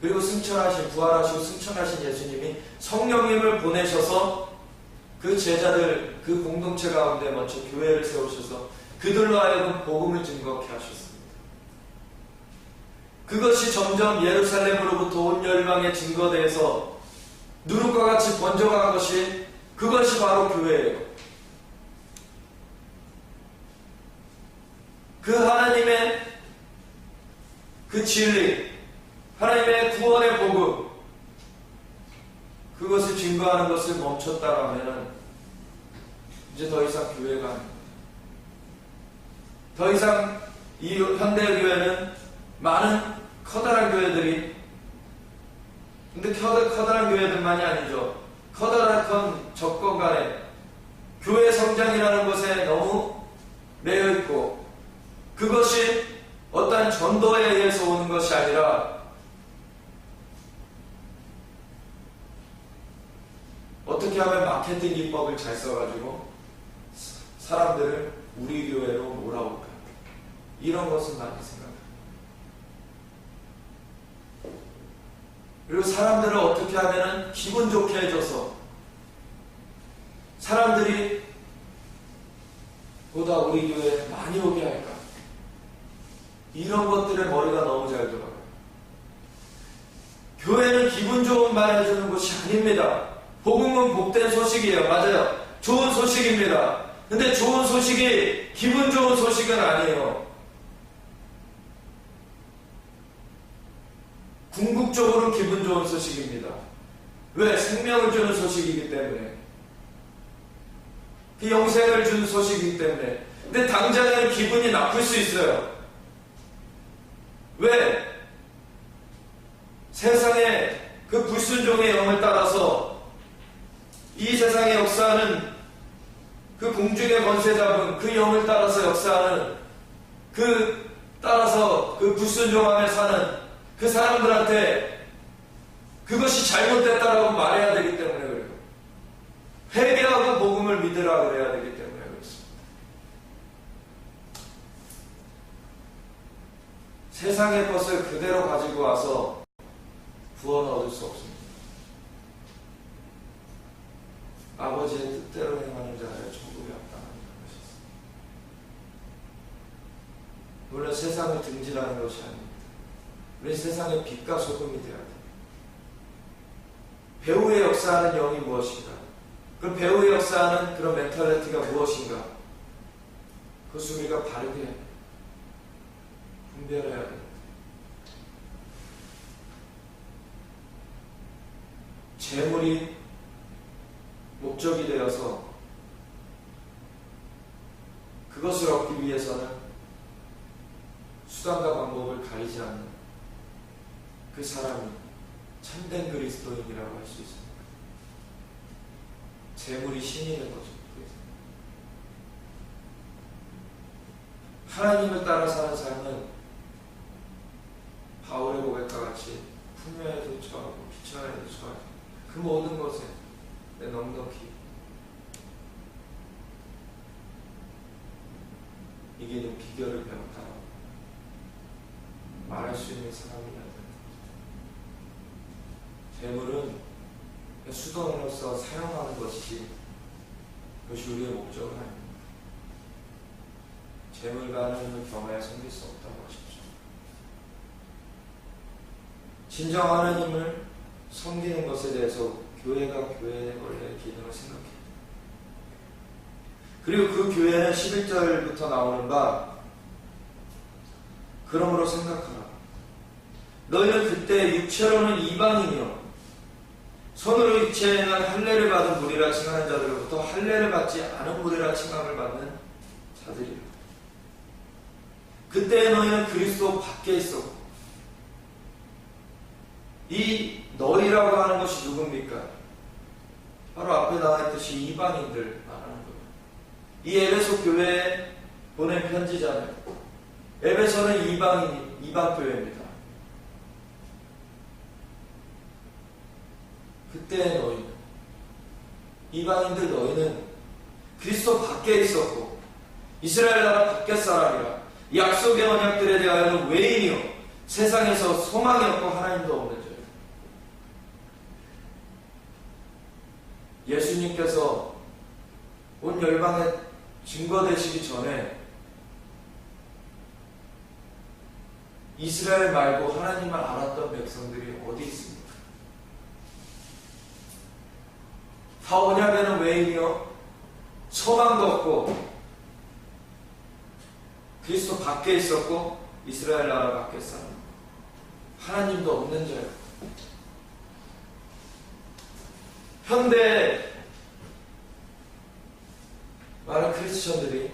그리고 승천하신, 부활하시고 승천하신 예수님이 성령님을 보내셔서 그 제자들, 그 공동체 가운데 먼저 교회를 세우셔서 그들로 하여금 복음을 증거케 하셨습니다. 그것이 점점 예루살렘으로부터 온 열방에 증거돼서 누룩과 같이 번져간 것이, 그것이 바로 교회예요. 그 하나님의 그 진리, 하나님의 구원의 복음, 그것을 증거하는 것을 멈췄다라면 이제 더 이상 교회가 아닙니다. 더 이상 이 현대교회는 많은 커다란 교회들이, 근데 커다란 교회들만이 아니죠. 커다란 접건 간에 교회 성장이라는 것에 너무 매여 있고, 그것이 어떠한 전도에 의해서 오는 것이 아니라 어떻게 하면 마케팅 기법을 잘 써가지고 사람들을 우리 교회로 몰아올까, 이런 것은 많이 생각합니다. 그리고 사람들을 어떻게 하면 기분 좋게 해줘서 사람들이 보다 우리 교회에 많이 오게 할까, 이런 것들에 머리가 너무 잘 돌아가요. 교회는 기분 좋은 말 해주는 곳이 아닙니다. 복음은 복된 소식이에요. 맞아요. 좋은 소식입니다. 근데 좋은 소식이 기분 좋은 소식은 아니에요. 궁극적으로 기분 좋은 소식입니다. 왜? 생명을 주는 소식이기 때문에. 그 영생을 주는 소식이기 때문에. 근데 당장에는 기분이 나쁠 수 있어요. 왜? 세상에 그 불순종의 영을 따라서 이 세상에 역사하는 그 공중의 권세 잡은 그 영을 따라서 역사하는, 따라서 그 불순종함에 사는 그 사람들한테 그것이 잘못됐다라고 말해야 되기 때문에 그래요. 회개하고 복음을 믿으라 그래야 되기 때문에 그렇습니다. 세상의 것을 그대로 가지고 와서 구원을 얻을 수 없습니다. 아버지의 뜻대로 행하는 자를 천국에 합당하는 것이었습니다. 물론 세상을 등지라는 것이 아닙니다. 우리 세상의 빛과 소금이 되어야 돼요. 배우의 역사하는 영이 무엇인가? 그 배우의 역사하는 그런 멘탈리티가 무엇인가? 그것을 우리가 바르게 분별해야 됩니다. 재물이 목적이 되어서 그것을 얻기 위해서는 수단과 방법을 가리지 않는 그 사람이 참된 그리스도인이라고 할 수 있습니다. 재물이 신이 된 거죠. 하나님을 따라 사는 삶은 바울의 고백과 같이 풍요에도 처하고 비천에도 처하고 그 모든 것에 내 넉넉히 이기는 비결을 배웠다 말할 수 있는 사람이어야 됩니다. 재물은 수단으로서 사용하는 것이지 그것이 우리의 목적은 아닙니다. 재물과 하나님을 겸하여 섬길 수 없다고 하십시오. 진정 하나님을 섬기는 것에 대해서 교회가 교회의 원래 기능을 생각해요. 그리고 그 교회는 11절부터 나오는 바 그러므로 생각하라. 너희는 그때 육체로는 이방이며 손으로 육체에는 할례를 받은 무리라 칭하는 자들로부터 할례를 받지 않은 무리라 칭함을 받는 자들이라. 그때 너희는 그리스도 밖에 있었고, 이 너희라고 하는 것이 누굽니까? 바로 앞에 나와있듯이 이방인들 말하는 거예요. 이 에베소 교회에 보낸 편지잖아요. 에베소는 이방 교회입니다. 그때 너희는, 이방인들 너희는 그리스도 밖에 있었고 이스라엘 나라 밖에 사람이라 약속의 언약들에 대하여는 외인이요 세상에서 소망이 없고 하나님도 없는 자예요. 예수님께서 온 열방에 증거되시기 전에 이스라엘 말고 하나님을 알았던 백성들이 어디 있습니까? 다 언약에는 외인이요 소망도 없고 그리스도 밖에 있었고 이스라엘 나라 밖에 사람 하나님도 없는 자예요. 현대 많은 크리스천들이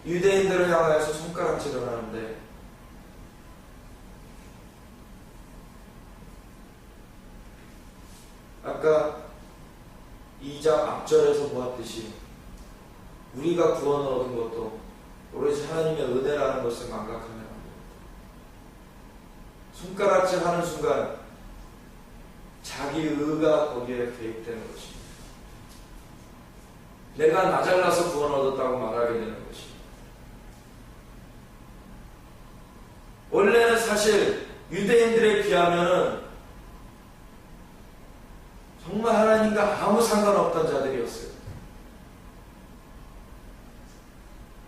유대인들을 향하여서 손가락질을 하는데 아까 2장 앞절에서 보았듯이 우리가 구원을 얻은 것도 오로지 하나님의 은혜라는 것을 망각하면 안 됩니다. 손가락질 하는 순간 자기 의가 거기에 개입되는 것입니다. 내가 나 잘나서 구원 얻었다고 말하게 되는 것입니다. 원래는 사실 유대인들에 비하면 정말 하나님과 아무 상관없던 자들이었어요.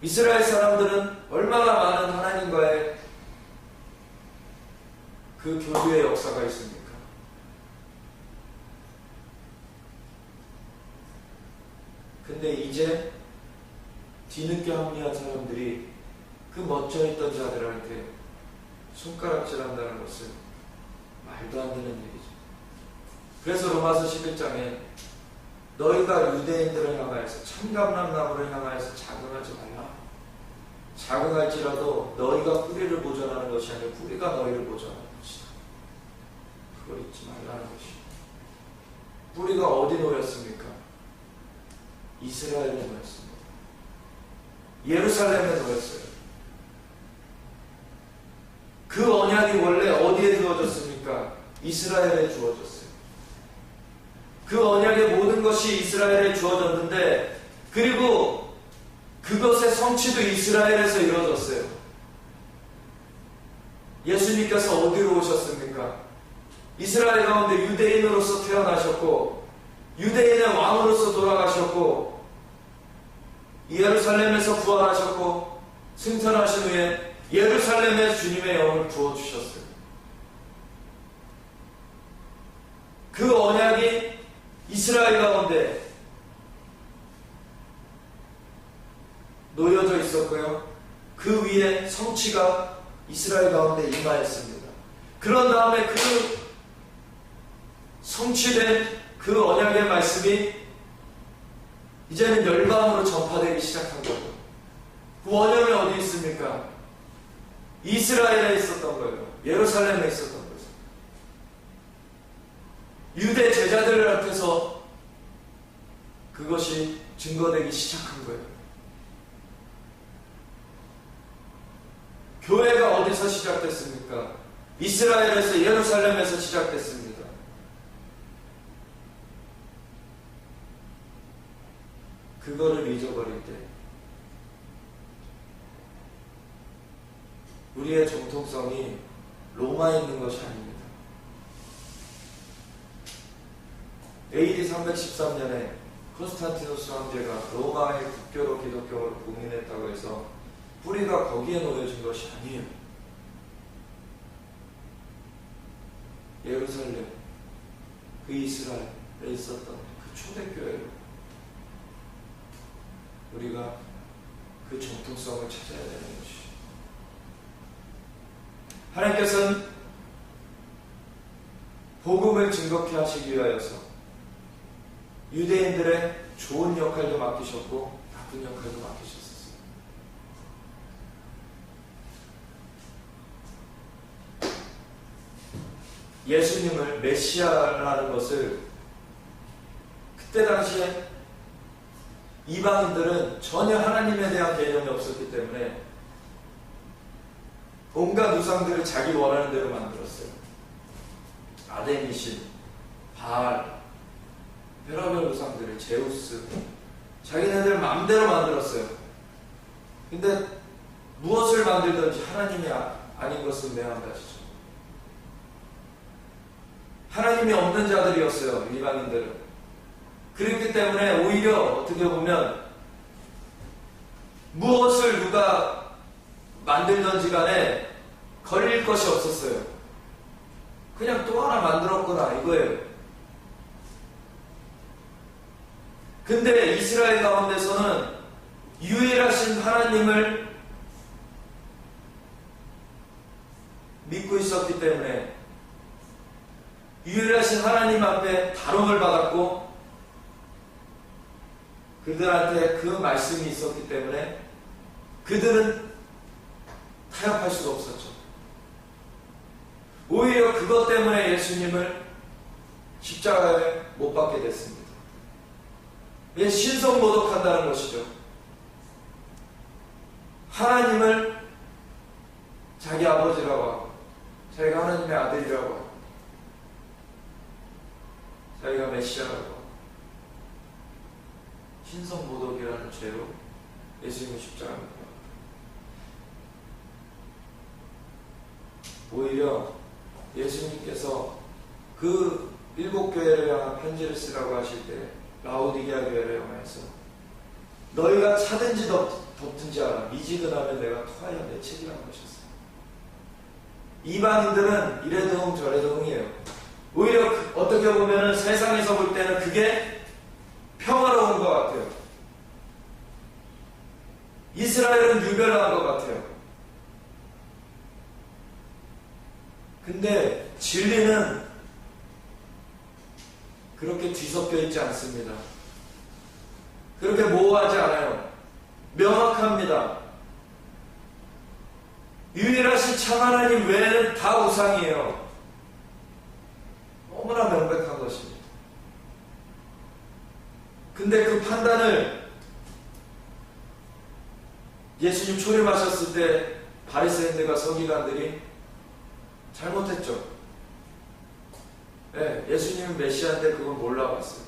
이스라엘 사람들은 얼마나 많은 하나님과의 그 교류의 역사가 있습니까? 근데 이제 뒤늦게 합리한 사람들이 그 멋져있던 자들한테 손가락질한다는 것은 말도 안 되는 일이죠. 그래서 로마서 11장에 너희가 유대인들을 향하여서 참감람나무를 향하여서 자긍하지 말라. 자긍할지라도 너희가 뿌리를 보존하는 것이 아니라 뿌리가 너희를 보존하는 것이다. 그걸 잊지 말라는 것이다. 뿌리가 어디 놓였습니까? 이스라엘에 놓였습니다. 예루살렘에 놓였어요. 그 언약이 원래 어디에 주어졌습니까? 이스라엘에 주어졌어요. 그 언약의 모든 것이 이스라엘에 주어졌는데 그리고 그것의 성취도 이스라엘에서 이루어졌어요. 예수님께서 어디로 오셨습니까? 이스라엘 가운데 유대인으로서 태어나셨고 유대인의 왕으로서 돌아가셨고 예루살렘에서 부활하셨고 승천하신 후에 예루살렘에 주님의 영을 부어주셨어요. 그 언약이 이스라엘 가운데 놓여져 있었고요. 그 위에 성취가 이스라엘 가운데 임하였습니다. 그런 다음에 그 성취된 그 언약의 말씀이 이제는 열방으로 전파되기 시작한 거예요. 그 원형이 어디 있습니까? 이스라엘에 있었던 거예요. 예루살렘에 있었던 거예요. 유대 제자들한테서 그것이 증거되기 시작한 거예요. 교회가 어디서 시작됐습니까? 이스라엘에서 예루살렘에서 시작됐습니다. 그거를 잊어버릴 때 우리의 정통성이 로마에 있는 것이 아닙니다. AD 313년에 콘스탄티누스 황제가 로마의 국교로 기독교를 봉인했다고 해서 뿌리가 거기에 놓여진 것이 아니에요. 예루살렘, 그 이스라엘에 있었던 그 초대교회로 우리가 그 정통성을 찾아야 되는 것이죠. 하나님께서는 복음을 증거케 하시기 위하여서 유대인들의 좋은 역할도 맡기셨고 나쁜 역할도 맡기셨어요. 예수님을 메시아라는 것을 그때 당시에 이방인들은 전혀 하나님에 대한 개념이 없었기 때문에 온갖 우상들을 자기 원하는 대로 만들었어요. 아데미신, 바알, 별의별 우상들을 제우스 자기네들 마음대로 만들었어요. 근데 무엇을 만들든지 하나님이 아닌 것은 매한가지죠. 하나님이 없는 자들이었어요, 이방인들은. 그렇기 때문에 오히려 어떻게 보면 무엇을 누가 만들든지 간에 걸릴 것이 없었어요. 그냥 또 하나 만들었구나 이거예요. 근데 이스라엘 가운데서는 유일하신 하나님을 믿고 있었기 때문에 유일하신 하나님 앞에 다름을 받았고 그들한테 그 말씀이 있었기 때문에 그들은 타협할 수가 없었죠. 오히려 그것 때문에 예수님을 십자가에 못 박게 됐습니다. 이게 신성모독한다는 것이죠. 하나님을 자기 아버지라고 하고 자기가 하나님의 아들이라고 하고 자기가 메시아라고 하고 신성모독이라는 죄로 예수님을 십자가에 못 박았다. 오히려 예수님께서 그 7교회를 향한 편지를 쓰라고 하실 때 라오디게아 교회를 향해서 너희가 차든지 덮든지 알아 미지근하면 내가 토하여 내 책이라고 하셨어요. 이방인들은 이래더웅 저래더웅이에요. 오히려 어떻게 보면 세상에서 볼 때는 그게 평화로운 것 같아요. 이스라엘은 유별난 것 같아요. 근데 진리는 그렇게 뒤섞여 있지 않습니다. 그렇게 모호하지 않아요. 명확합니다. 유일하신 참 하나님 외에는 다 우상이에요. 너무나 명백한 것입니다. 근데 그 판단을 예수님 초림하셨을 때 바리새인들과 서기관들이 잘못했죠. 네, 예수님은 메시아인데 그건 몰라봤어요.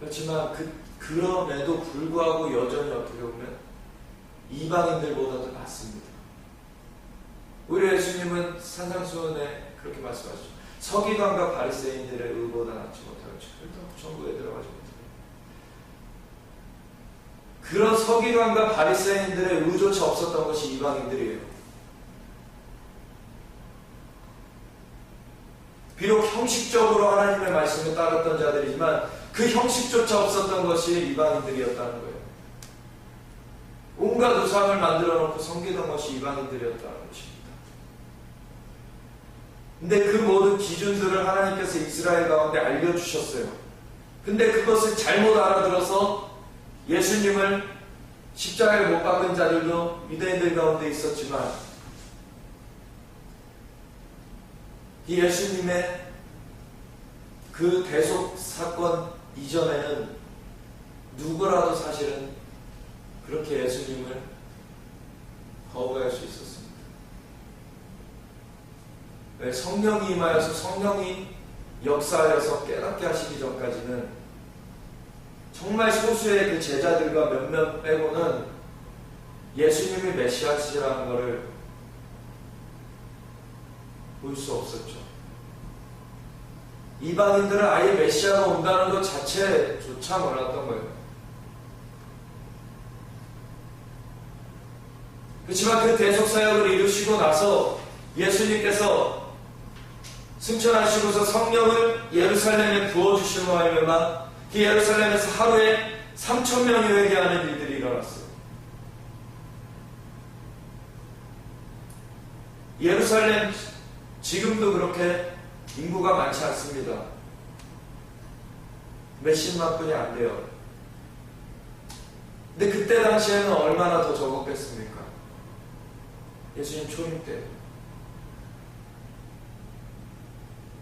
그렇지만 그럼에도 불구하고 여전히 어떻게 보면 이방인들보다도 낫습니다. 우리 예수님은 산상수훈에 그렇게 말씀하시죠. 서기관과 바리새인들의 의보다 낫지 못하고 천국에 들어가지 못해요. 그런 서기관과 바리새인들의 의조차 없었던 것이 이방인들이에요. 비록 형식적으로 하나님의 말씀을 따랐던 자들이지만 그 형식조차 없었던 것이 이방인들이었다는 거예요. 온갖 우상을 만들어 놓고 섬기던 것이 이방인들이었다는 것입니다. 근데 그 모든 기준들을 하나님께서 이스라엘 가운데 알려주셨어요. 근데 그것을 잘못 알아들어서 예수님을 십자가에 못 박은 자들도 유대인들 가운데 있었지만 이 예수님의 그 대속 사건 이전에는 누구라도 사실은 그렇게 예수님을 거부할 수 있었습니다. 왜? 성령이 임하여서 성령이 역사하여서 깨닫게 하시기 전까지는 정말 소수의 그 제자들과 몇몇 빼고는 예수님이 메시아시라는 것을 볼 수 없었죠. 이방인들은 아예 메시아가 온다는 것 자체조차 몰랐던 거예요. 그렇지만 그 대속사역을 이루시고 나서 예수님께서 승천하시고서 성령을 예루살렘에 부어주시는 말미암아 그 예루살렘에서 하루에 3,000명이 회개하는 일들이 일어났어요. 예루살렘 지금도 그렇게 인구가 많지 않습니다. 몇십만 분이 안 돼요. 근데 그때 당시에는 얼마나 더 적었겠습니까? 예수님 초림 때.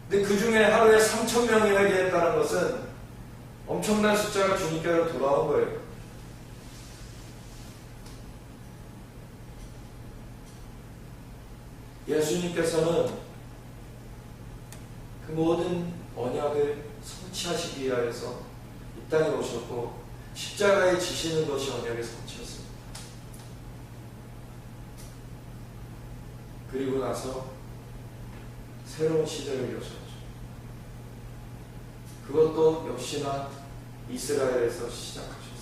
근데 그 중에 하루에 3,000명이 회개했다는 것은 엄청난 숫자가 주님께로 돌아온 거예요. 예수님께서는 그 모든 언약을 성취하시기 위하여서 땅에 오셨고 십자가에 지시는 것이 언약의 성취였습니다. 그리고 나서 새로운 시대를 여셨죠. 그것도 역시나 이스라엘에서 시작하셨습니다.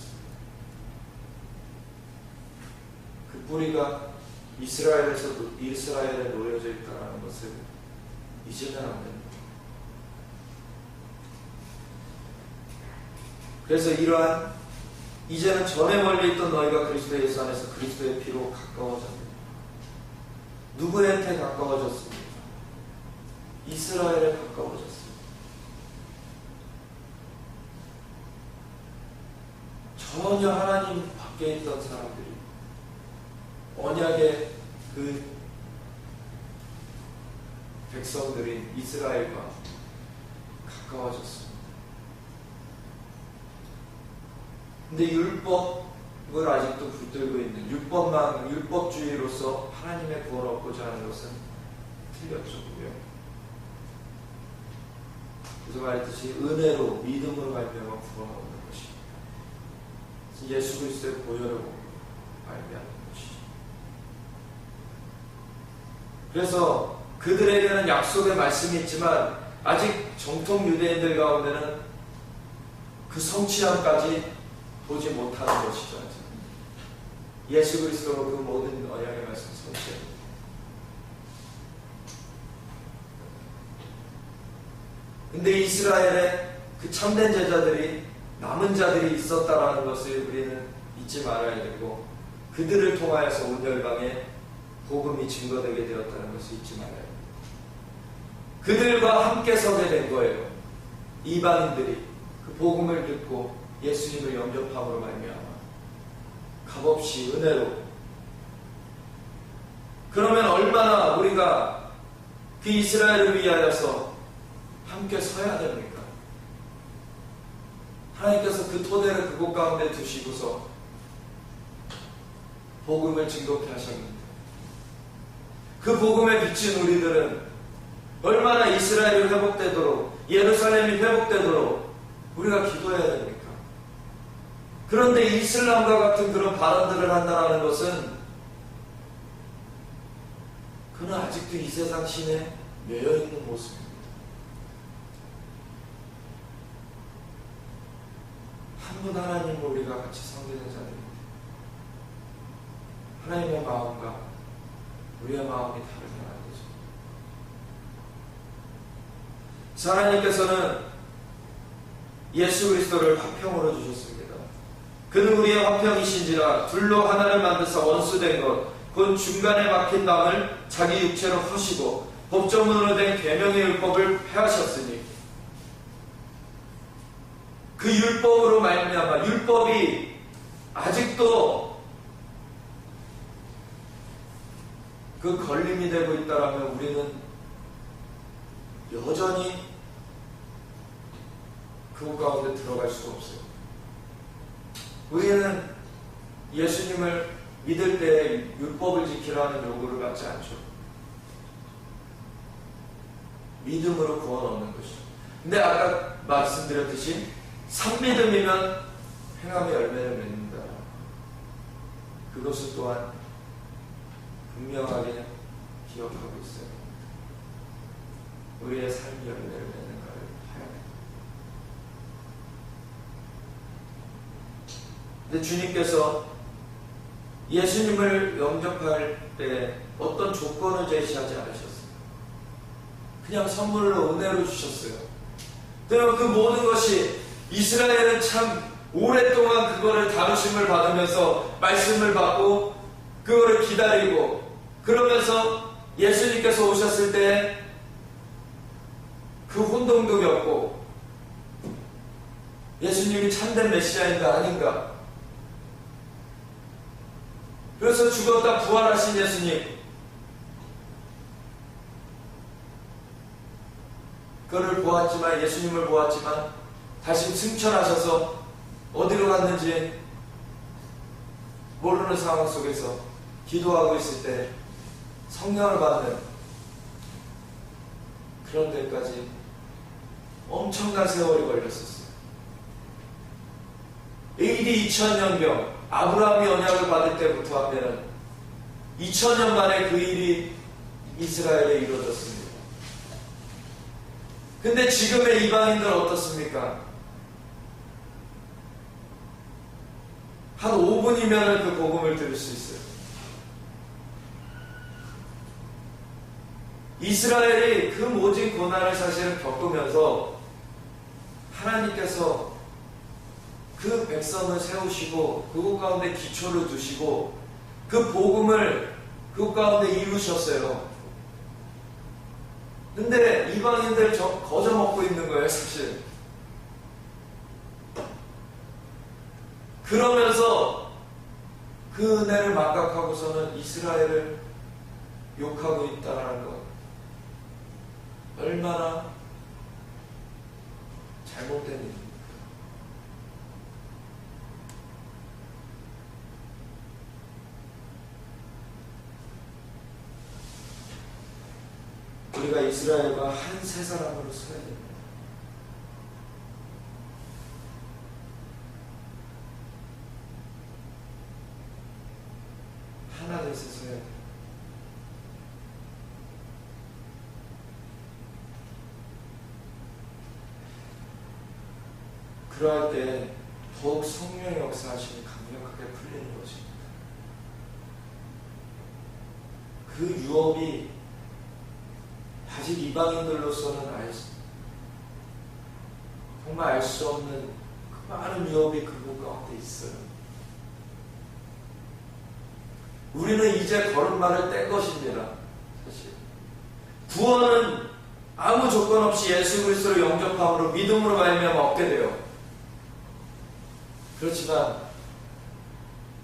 그 뿌리가 이스라엘에 놓여져 있다는 것을 잊으면 안 됩니다. 그래서 이러한 이제는 전에 멀리 있던 너희가 그리스도 예수 안에서 그리스도의 피로 가까워졌습니다. 누구한테 가까워졌습니까? 이스라엘에 가까워졌습니다. 전혀 하나님 밖에 있던 사람들이 언약의 그 백성들인 이스라엘과 가까워졌습니다. 근데 율법을 아직도 붙들고 있는 율법주의로서 하나님의 구원을 얻고자 하는 것은 틀렸죠. 그래서 말했듯이 은혜로 믿음으로 말미암아 구원을 얻는 것이 예수 그리스도의 보혈로 말미암는 것이죠. 그래서 그들에게는 약속의 말씀이 있지만 아직 정통 유대인들 가운데는 그 성취함까지 보지 못하는 것이죠. 예수 그리스도로 그 모든 언약의 말씀 성취합니다. 근데 이스라엘에 그 참된 제자들이 남은 자들이 있었다라는 것을 우리는 잊지 말아야 되고 그들을 통하여서 온 열방에 복음이 증거되게 되었다는 것을 잊지 말아야 됩니다. 그들과 함께 서게 된 거예요. 이방인들이 그 복음을 듣고 예수님을 영접함으로 말미암아 값없이 은혜로. 그러면 얼마나 우리가 그 이스라엘을 위하여서 함께 서야 됩니까? 하나님께서 그 토대를 그곳 가운데 두시고서 복음을 증거케 하셨는데 그 복음에 비친 우리들은 얼마나 이스라엘이 회복되도록 예루살렘이 회복되도록 우리가 기도해야 됩니까? 그런데 이슬람과 같은 그런 발언들을 한다는 것은 그는 아직도 이 세상 신에 매여있는 모습입니다. 한 분 하나님을 우리가 같이 섬기는 자들입니다. 하나님의 마음과 우리의 마음이 다르면 안 되죠. 하나님께서는 예수 그리스도를 화평으로 주셨습니다. 그는 우리의 화평이신지라 둘로 하나를 만드사 원수된 것 곧 중간에 막힌 남을 자기 육체로 허시고 법조문으로 된 계명의 율법을 폐하셨으니 그 율법으로 말미암아 율법이 아직도 그 걸림이 되고 있다라면 우리는 여전히 그 가운데 들어갈 수가 없어요. 우리는 예수님을 믿을 때 율법을 지키라는 요구를 받지 않죠. 믿음으로 구원 얻는 것이죠. 근데 아까 말씀드렸듯이 선믿음이면 행함의 열매를 맺는다. 그것을 또한 분명하게 기억하고 있어요. 우리의 삶이 열매를 맺는가를 봐야 돼요. 근데 주님께서 예수님을 영접할 때 어떤 조건을 제시하지 않으셨어요. 그냥 선물로 은혜로 주셨어요. 그리고 그 모든 것이 이스라엘은 참 오랫동안 그거를 다루심을 받으면서 말씀을 받고 그거를 기다리고 그러면서 예수님께서 오셨을 때 그 혼동도 겪고 예수님이 참된 메시아인가 아닌가. 그래서 죽었다 부활하신 예수님, 그를 보았지만 예수님을 보았지만 다시 승천하셔서 어디로 갔는지 모르는 상황 속에서 기도하고 있을 때 성령을 받는 그런 데까지 엄청난 세월이 걸렸었어요. AD 2000년경 아브라함이 언약을 받을 때부터 하면 2000년 만에 그 일이 이스라엘에 이루어졌습니다. 근데 지금의 이방인들 어떻습니까? 한 5분이면 그 복음을 들을 수 있어요. 이스라엘이 그 모진 고난을 사실은 겪으면서 하나님께서 그 백성을 세우시고 그곳 가운데 기초를 두시고 그 복음을 그곳 가운데 이루셨어요. 근데 이방인들 거저 먹고 있는 거예요, 사실. 그러면서 그 은혜를 망각하고서는 이스라엘을 욕하고 있다는 것. 얼마나 잘못된 일입니까? 우리가 이스라엘과 한 세 사람으로 서야 됩니다. 하나 돼서 서야 돼요. 그러할 때 더욱 성령의 역사하심이 강력하게 풀리는 것입니다. 그 유업이 아직 이방인들로서는 정말 알 수 없는 그 많은 유업이 그곳 가운데 있어요. 우리는 이제 걸음마를 뗀 것입니다. 사실 구원은 아무 조건 없이 예수 그리스도를 영접함으로 믿음으로 말미암아 얻게 돼요. 그렇지만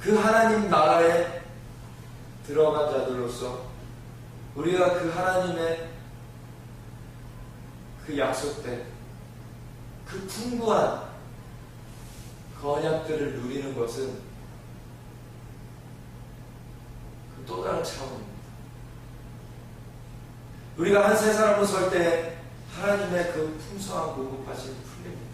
그 하나님 나라에 들어간 자들로서 우리가 그 하나님의 그 약속된 그 풍부한 그 언약들을 누리는 것은 그 또 다른 차원입니다. 우리가 한 세 사람으로 설 때 하나님의 그 풍성한 공급하심이 풀립니다.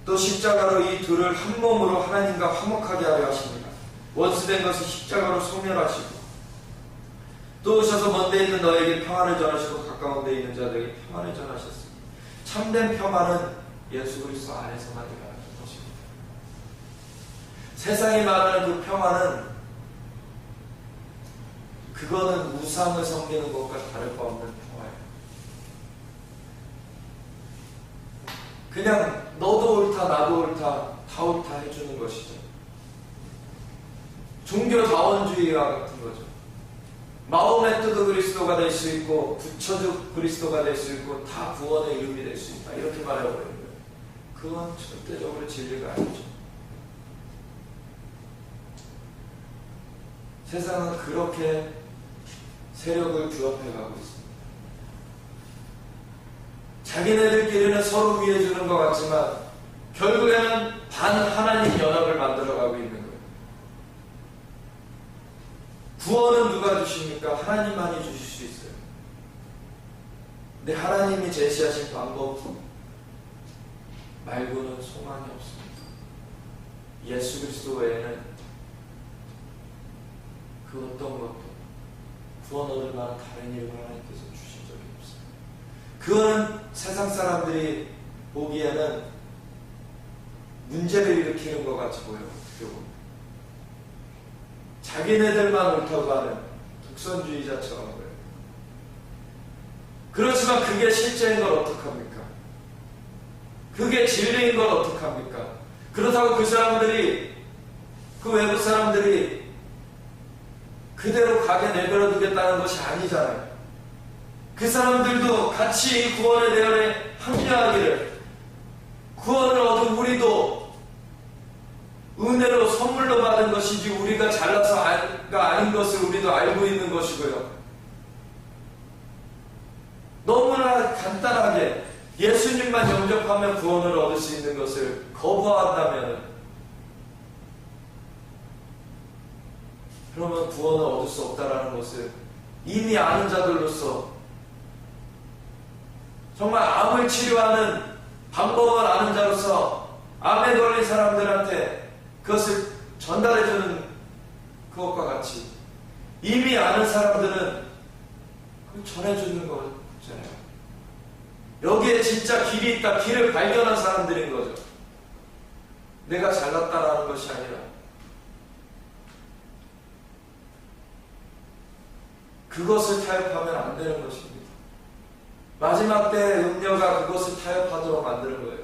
또 십자가로 이 둘을 한 몸으로 하나님과 화목하게 하려 하십니다. 원수된 것을 십자가로 소멸하시고 또 오셔서 먼데 있는 너에게 평안을 전하시고 가까운 데 있는 자들에게 평안을 전하셨습니다. 참된 평안은 예수 그리스도 안에서만 일어나는 것입니다. 세상이 말하는 그 평안은 그거는 우상을 섬기는 것과 다를 바 없는 평화예요. 그냥 너도 옳다 나도 옳다 다 옳다 해주는 것이죠. 종교다원주의와 같은 거죠. 마호메트도 그리스도가 될 수 있고 부처도 그리스도가 될 수 있고 다 구원의 이름이 될 수 있다 이렇게 말해버리는 거예요. 그건 절대적으로 진리가 아니죠. 세상은 그렇게 세력을 규합해가고 있습니다. 자기네들끼리는 서로 위해주는 것 같지만 결국에는 반하나님 연합을 만들어가고 있는 거예요. 구원은 누가 주십니까? 하나님만이 주실 수 있어요. 근데 하나님이 제시하신 방법 말고는 소망이 없습니다. 예수 그리스도 외에는 그 어떤 것도 구원 얻을 만한 다른 이름을 하나님께서 주신 적이 없어요. 그거는 세상 사람들이 보기에는 문제를 일으키는 것 같이 보여요. 어떻게 보면 자기네들만 옳다고 하는 독선주의자처럼 보여요. 그렇지만 그게 실제인 걸 어떡합니까? 그게 진리인 걸 어떡합니까? 그렇다고 그 사람들이 그 외국 사람들이 그대로 가게 내버려 두겠다는 것이 아니잖아요. 그 사람들도 같이 이 구원의 대열에 합류하기를, 구원을 얻은 우리도 은혜로 선물로 받은 것이지 우리가 잘나서가 아닌 것을 우리도 알고 있는 것이고요. 너무나 간단하게 예수님만 영접하면 구원을 얻을 수 있는 것을 거부한다면 그러면 구원을 얻을 수 없다는 것을 이미 아는 자들로서 정말 암을 치료하는 방법을 아는 자로서 암에 걸린 사람들한테 그것을 전달해주는 그것과 같이 이미 아는 사람들은 그걸 전해주는 거잖아요. 여기에 진짜 길이 있다, 길을 발견한 사람들인 거죠. 내가 잘났다라는 것이 아니라 그것을 타협하면 안 되는 것입니다. 마지막 때 음녀가 그것을 타협하도록 만드는 거예요.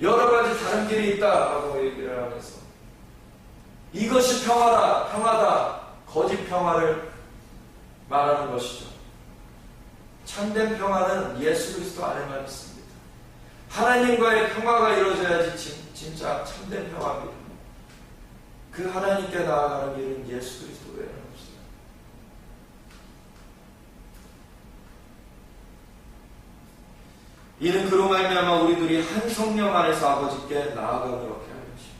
여러 가지 다른 길이 있다라고 얘기를 하면서 이것이 평화다, 평화다, 거짓 평화를 말하는 것이죠. 참된 평화는 예수 그리스도 안에만 있습니다. 하나님과의 평화가 이루어져야지 진짜 참된 평화입니다. 그 하나님께 나아가는 길은 예수 그리스도 외에는 없어요. 이는 그로 말미암아 우리들이 한 성령 안에서 아버지께 나아가는 그렇게 하는 것입니다.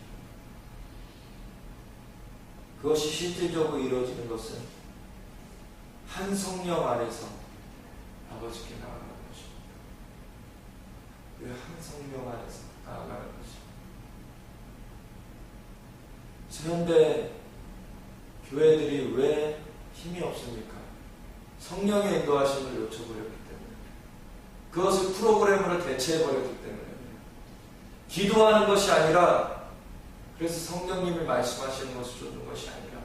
그것이 실질적으로 이루어지는 것은 한 성령 안에서 아버지께 나아가는 것입니다. 그 한 성령 안에서 나아가는 것입니다. 현대 교회들이 왜 힘이 없습니까? 성령의 인도하심을 놓쳐버렸기 때문에, 그것을 프로그램으로 대체해버렸기 때문에, 기도하는 것이 아니라, 그래서 성령님이 말씀하시는 것을 쫓는 것이 아니라,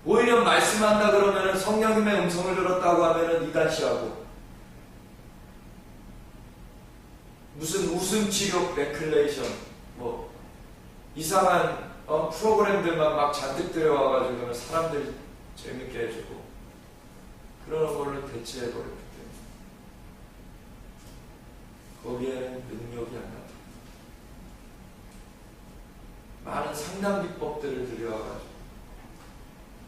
오히려 말씀한다 그러면은 성령님의 음성을 들었다고 하면은 이단시하고, 무슨 웃음치료 레클레이션, 뭐 이상한 프로그램들만 막 잔뜩 들여와가지고 사람들 재밌게 해주고 그런 걸로 대체해버렸기 때문에 거기에는 능력이 안 나타납니다. 많은 상담 비법들을 들여와가지고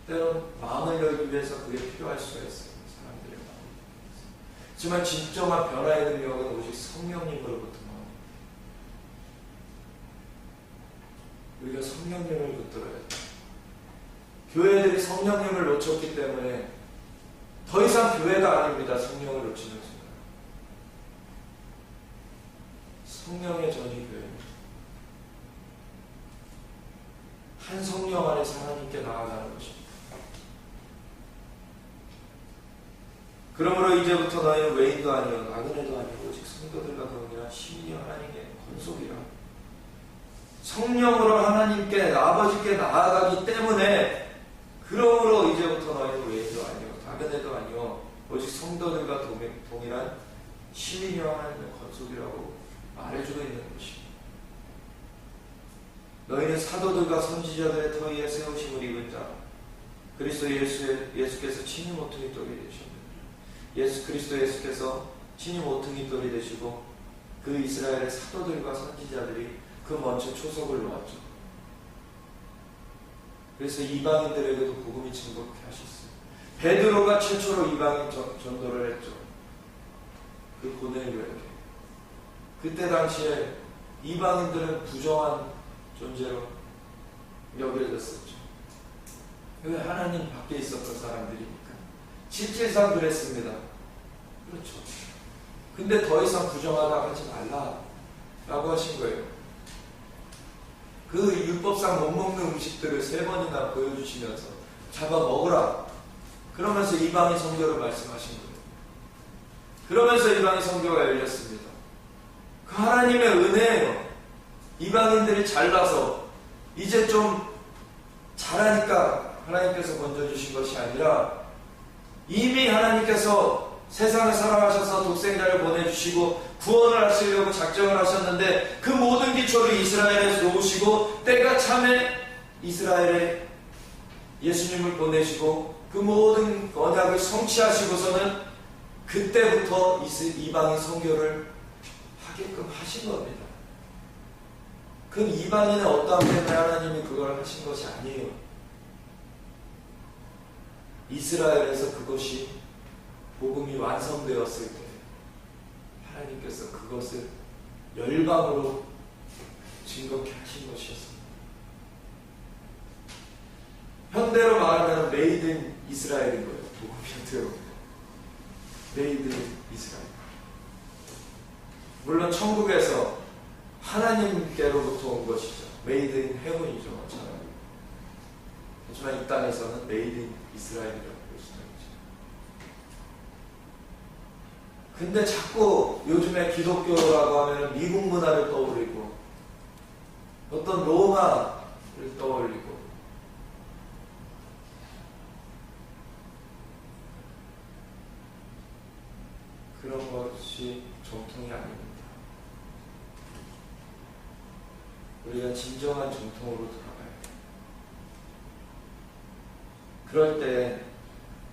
때론 마음을 열기 위해서 그게 필요할 수가 있어요. 사람들의 마음을 열기 위해서. 하지만 진정한 변화의 능력은 오직 성령님으로부터 나옵니다. 우리가 성령님을 붙들어야 돼요. 교회들이 성령님을 놓쳤기 때문에 더 이상 교회가 아닙니다. 성령을 놓치는 순간. 성령의 전이 교회입니다. 한 성령 안에서 하나님께 나아가는 것입니다. 그러므로 이제부터 너희는 외인도 아니요 나그네도 아니고 오직 성도들과 더불어 심히 하나님께 권속이라. 성령으로 하나님께 아버지께 나아가기 때문에 그러므로 이제부터 너희는 외인도 아니요 나그네도 아니요 오직 성도들과 동일한 시민이와 하나님의 권속이라고 말해주고 있는 것입니다. 너희는 사도들과 선지자들의 터위에 세우심을 입은 자 그리스도 예수께서 친히 모퉁이 돌이 되셨느니라. 예수께서 친히 모퉁이 돌이 되시고 그 이스라엘의 사도들과 선지자들이 그 먼저 초석을 놓았죠. 그래서 이방인들에게도 복음이 증거케 하셨어요. 베드로가 최초로 이방인 전도를 했죠. 그 고넬료에게. 그때 당시에 이방인들은 부정한 존재로 여겨졌었죠. 왜? 하나님 밖에 있었던 사람들이니까. 실질상 그랬습니다. 그렇죠. 근데 더 이상 부정하다 하지 말라 라고 하신 거예요. 그 율법상 못 먹는 음식들을 3번이나 보여주시면서 잡아 먹으라 그러면서 이방인 선교를 말씀하신 거예요. 그러면서 이방인 선교가 열렸습니다. 그 하나님의 은혜예요. 이방인들이 잘나서 이제 좀 잘하니까 하나님께서 건져주신 것이 아니라 이미 하나님께서 세상에 살아가셔서 독생자를 보내주시고 구원을 하시려고 작정을 하셨는데 그 모든 기초를 이스라엘에서 놓으시고 때가 참에 이스라엘에 예수님을 보내시고 그 모든 언약을 성취하시고서는 그때부터 이방인 선교를 하게끔 하신 겁니다. 그 이방인의 어떠함 때문에 하나님이 그걸 하신 것이 아니에요. 이스라엘에서 그것이 복음이 완성되었을 때 하나님께서 그것을 열방으로 증거케 하신 것이었습니다. 현대로 말하면 메이드 인 이스라엘인 거예요. 복음이 현대로 메이드 인 이스라엘. 물론 천국에서 하나님께로부터 온 것이죠. 메이드 인 헤븐이죠. 차라리. 하지만 이 땅에서는 메이드 인 이스라엘이라고 볼 수도 있죠. 근데 자꾸 요즘에 기독교라고 하면 미국 문화를 떠올리고 어떤 로마를 떠올리고 그런 것이 정통이 아닙니다. 우리가 진정한 정통으로 돌아가야 돼요. 그럴 때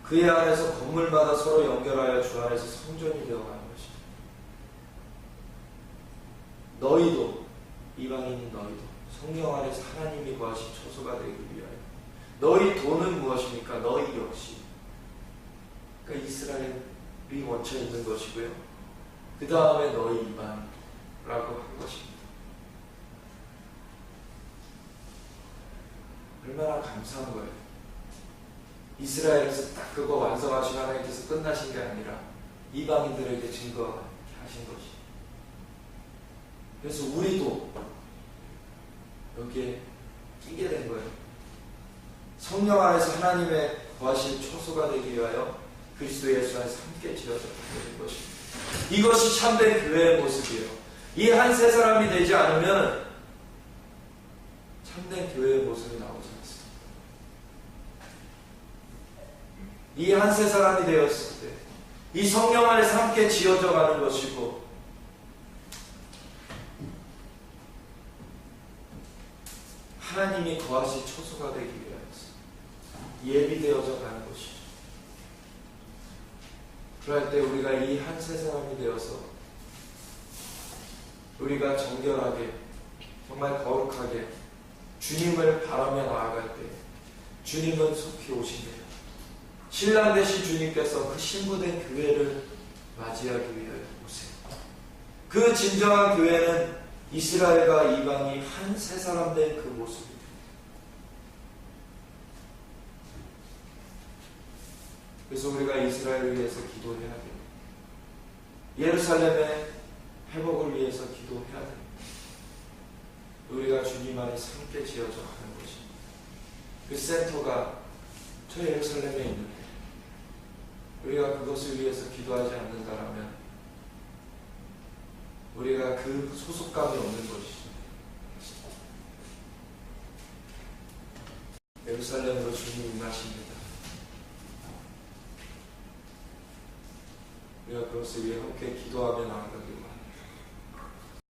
그의 안에서 건물마다 서로 연결하여 주 안에서 성전이 되어가는 것입니다. 너희도 이방인인 너희도 성령 안에서 하나님이 거하신 처소가 되기 위하여 너희 도는 무엇입니까? 너희 역시 그러니까 이스라엘이 얹혀 있는 것이고요. 그 다음에 너희 이방인이라고 한 것입니다. 얼마나 감사한 거예요. 이스라엘에서 딱 그거 완성하시고 하나님께서 끝나신 게 아니라 이방인들에게 증거하신 것이. 그래서 우리도 여기에 끼게 된 거예요. 성령 안에서 하나님의 거하신 초소가 되기 위하여 그리스도 예수 안에서 함께 지어져 된 것입니다. 이것이 참된 교회의 모습이에요. 이 한 세 사람이 되지 않으면 참된 교회의 모습이 나오지 않습니다. 이 한 세 사람이 되었을 때 이 성령 안에서 함께 지어져 가는 것이고 하나님이 거하신 초소가 되기 위하여서 예비되어져 가는 것이죠. 그럴 때 우리가 이 한 세 사람이 되어서 우리가 정결하게 정말 거룩하게 주님을 바라며 나아갈 때 주님은 속히 오신대요. 신랑 되신 주님께서 그 신부된 교회를 맞이하기 위하여 오세요. 그 진정한 교회는 이스라엘과 이방이 한 세 사람 된 그 모습입니다. 그래서 우리가 이스라엘을 위해서 기도해야 돼요. 예루살렘의 회복을 위해서 기도해야 돼요. 우리가 주님 안에서 함께 지어져 가는 것입니다. 그 센터가 저 예루살렘에 있는데 우리가 그것을 위해서 기도하지 않는다면 우리가 그 소속감이 없는 것이죠. 예루살렘으로 주님 임하십니다. 우리가 그것을 위해 함께 기도하며 나아가길 바랍니다.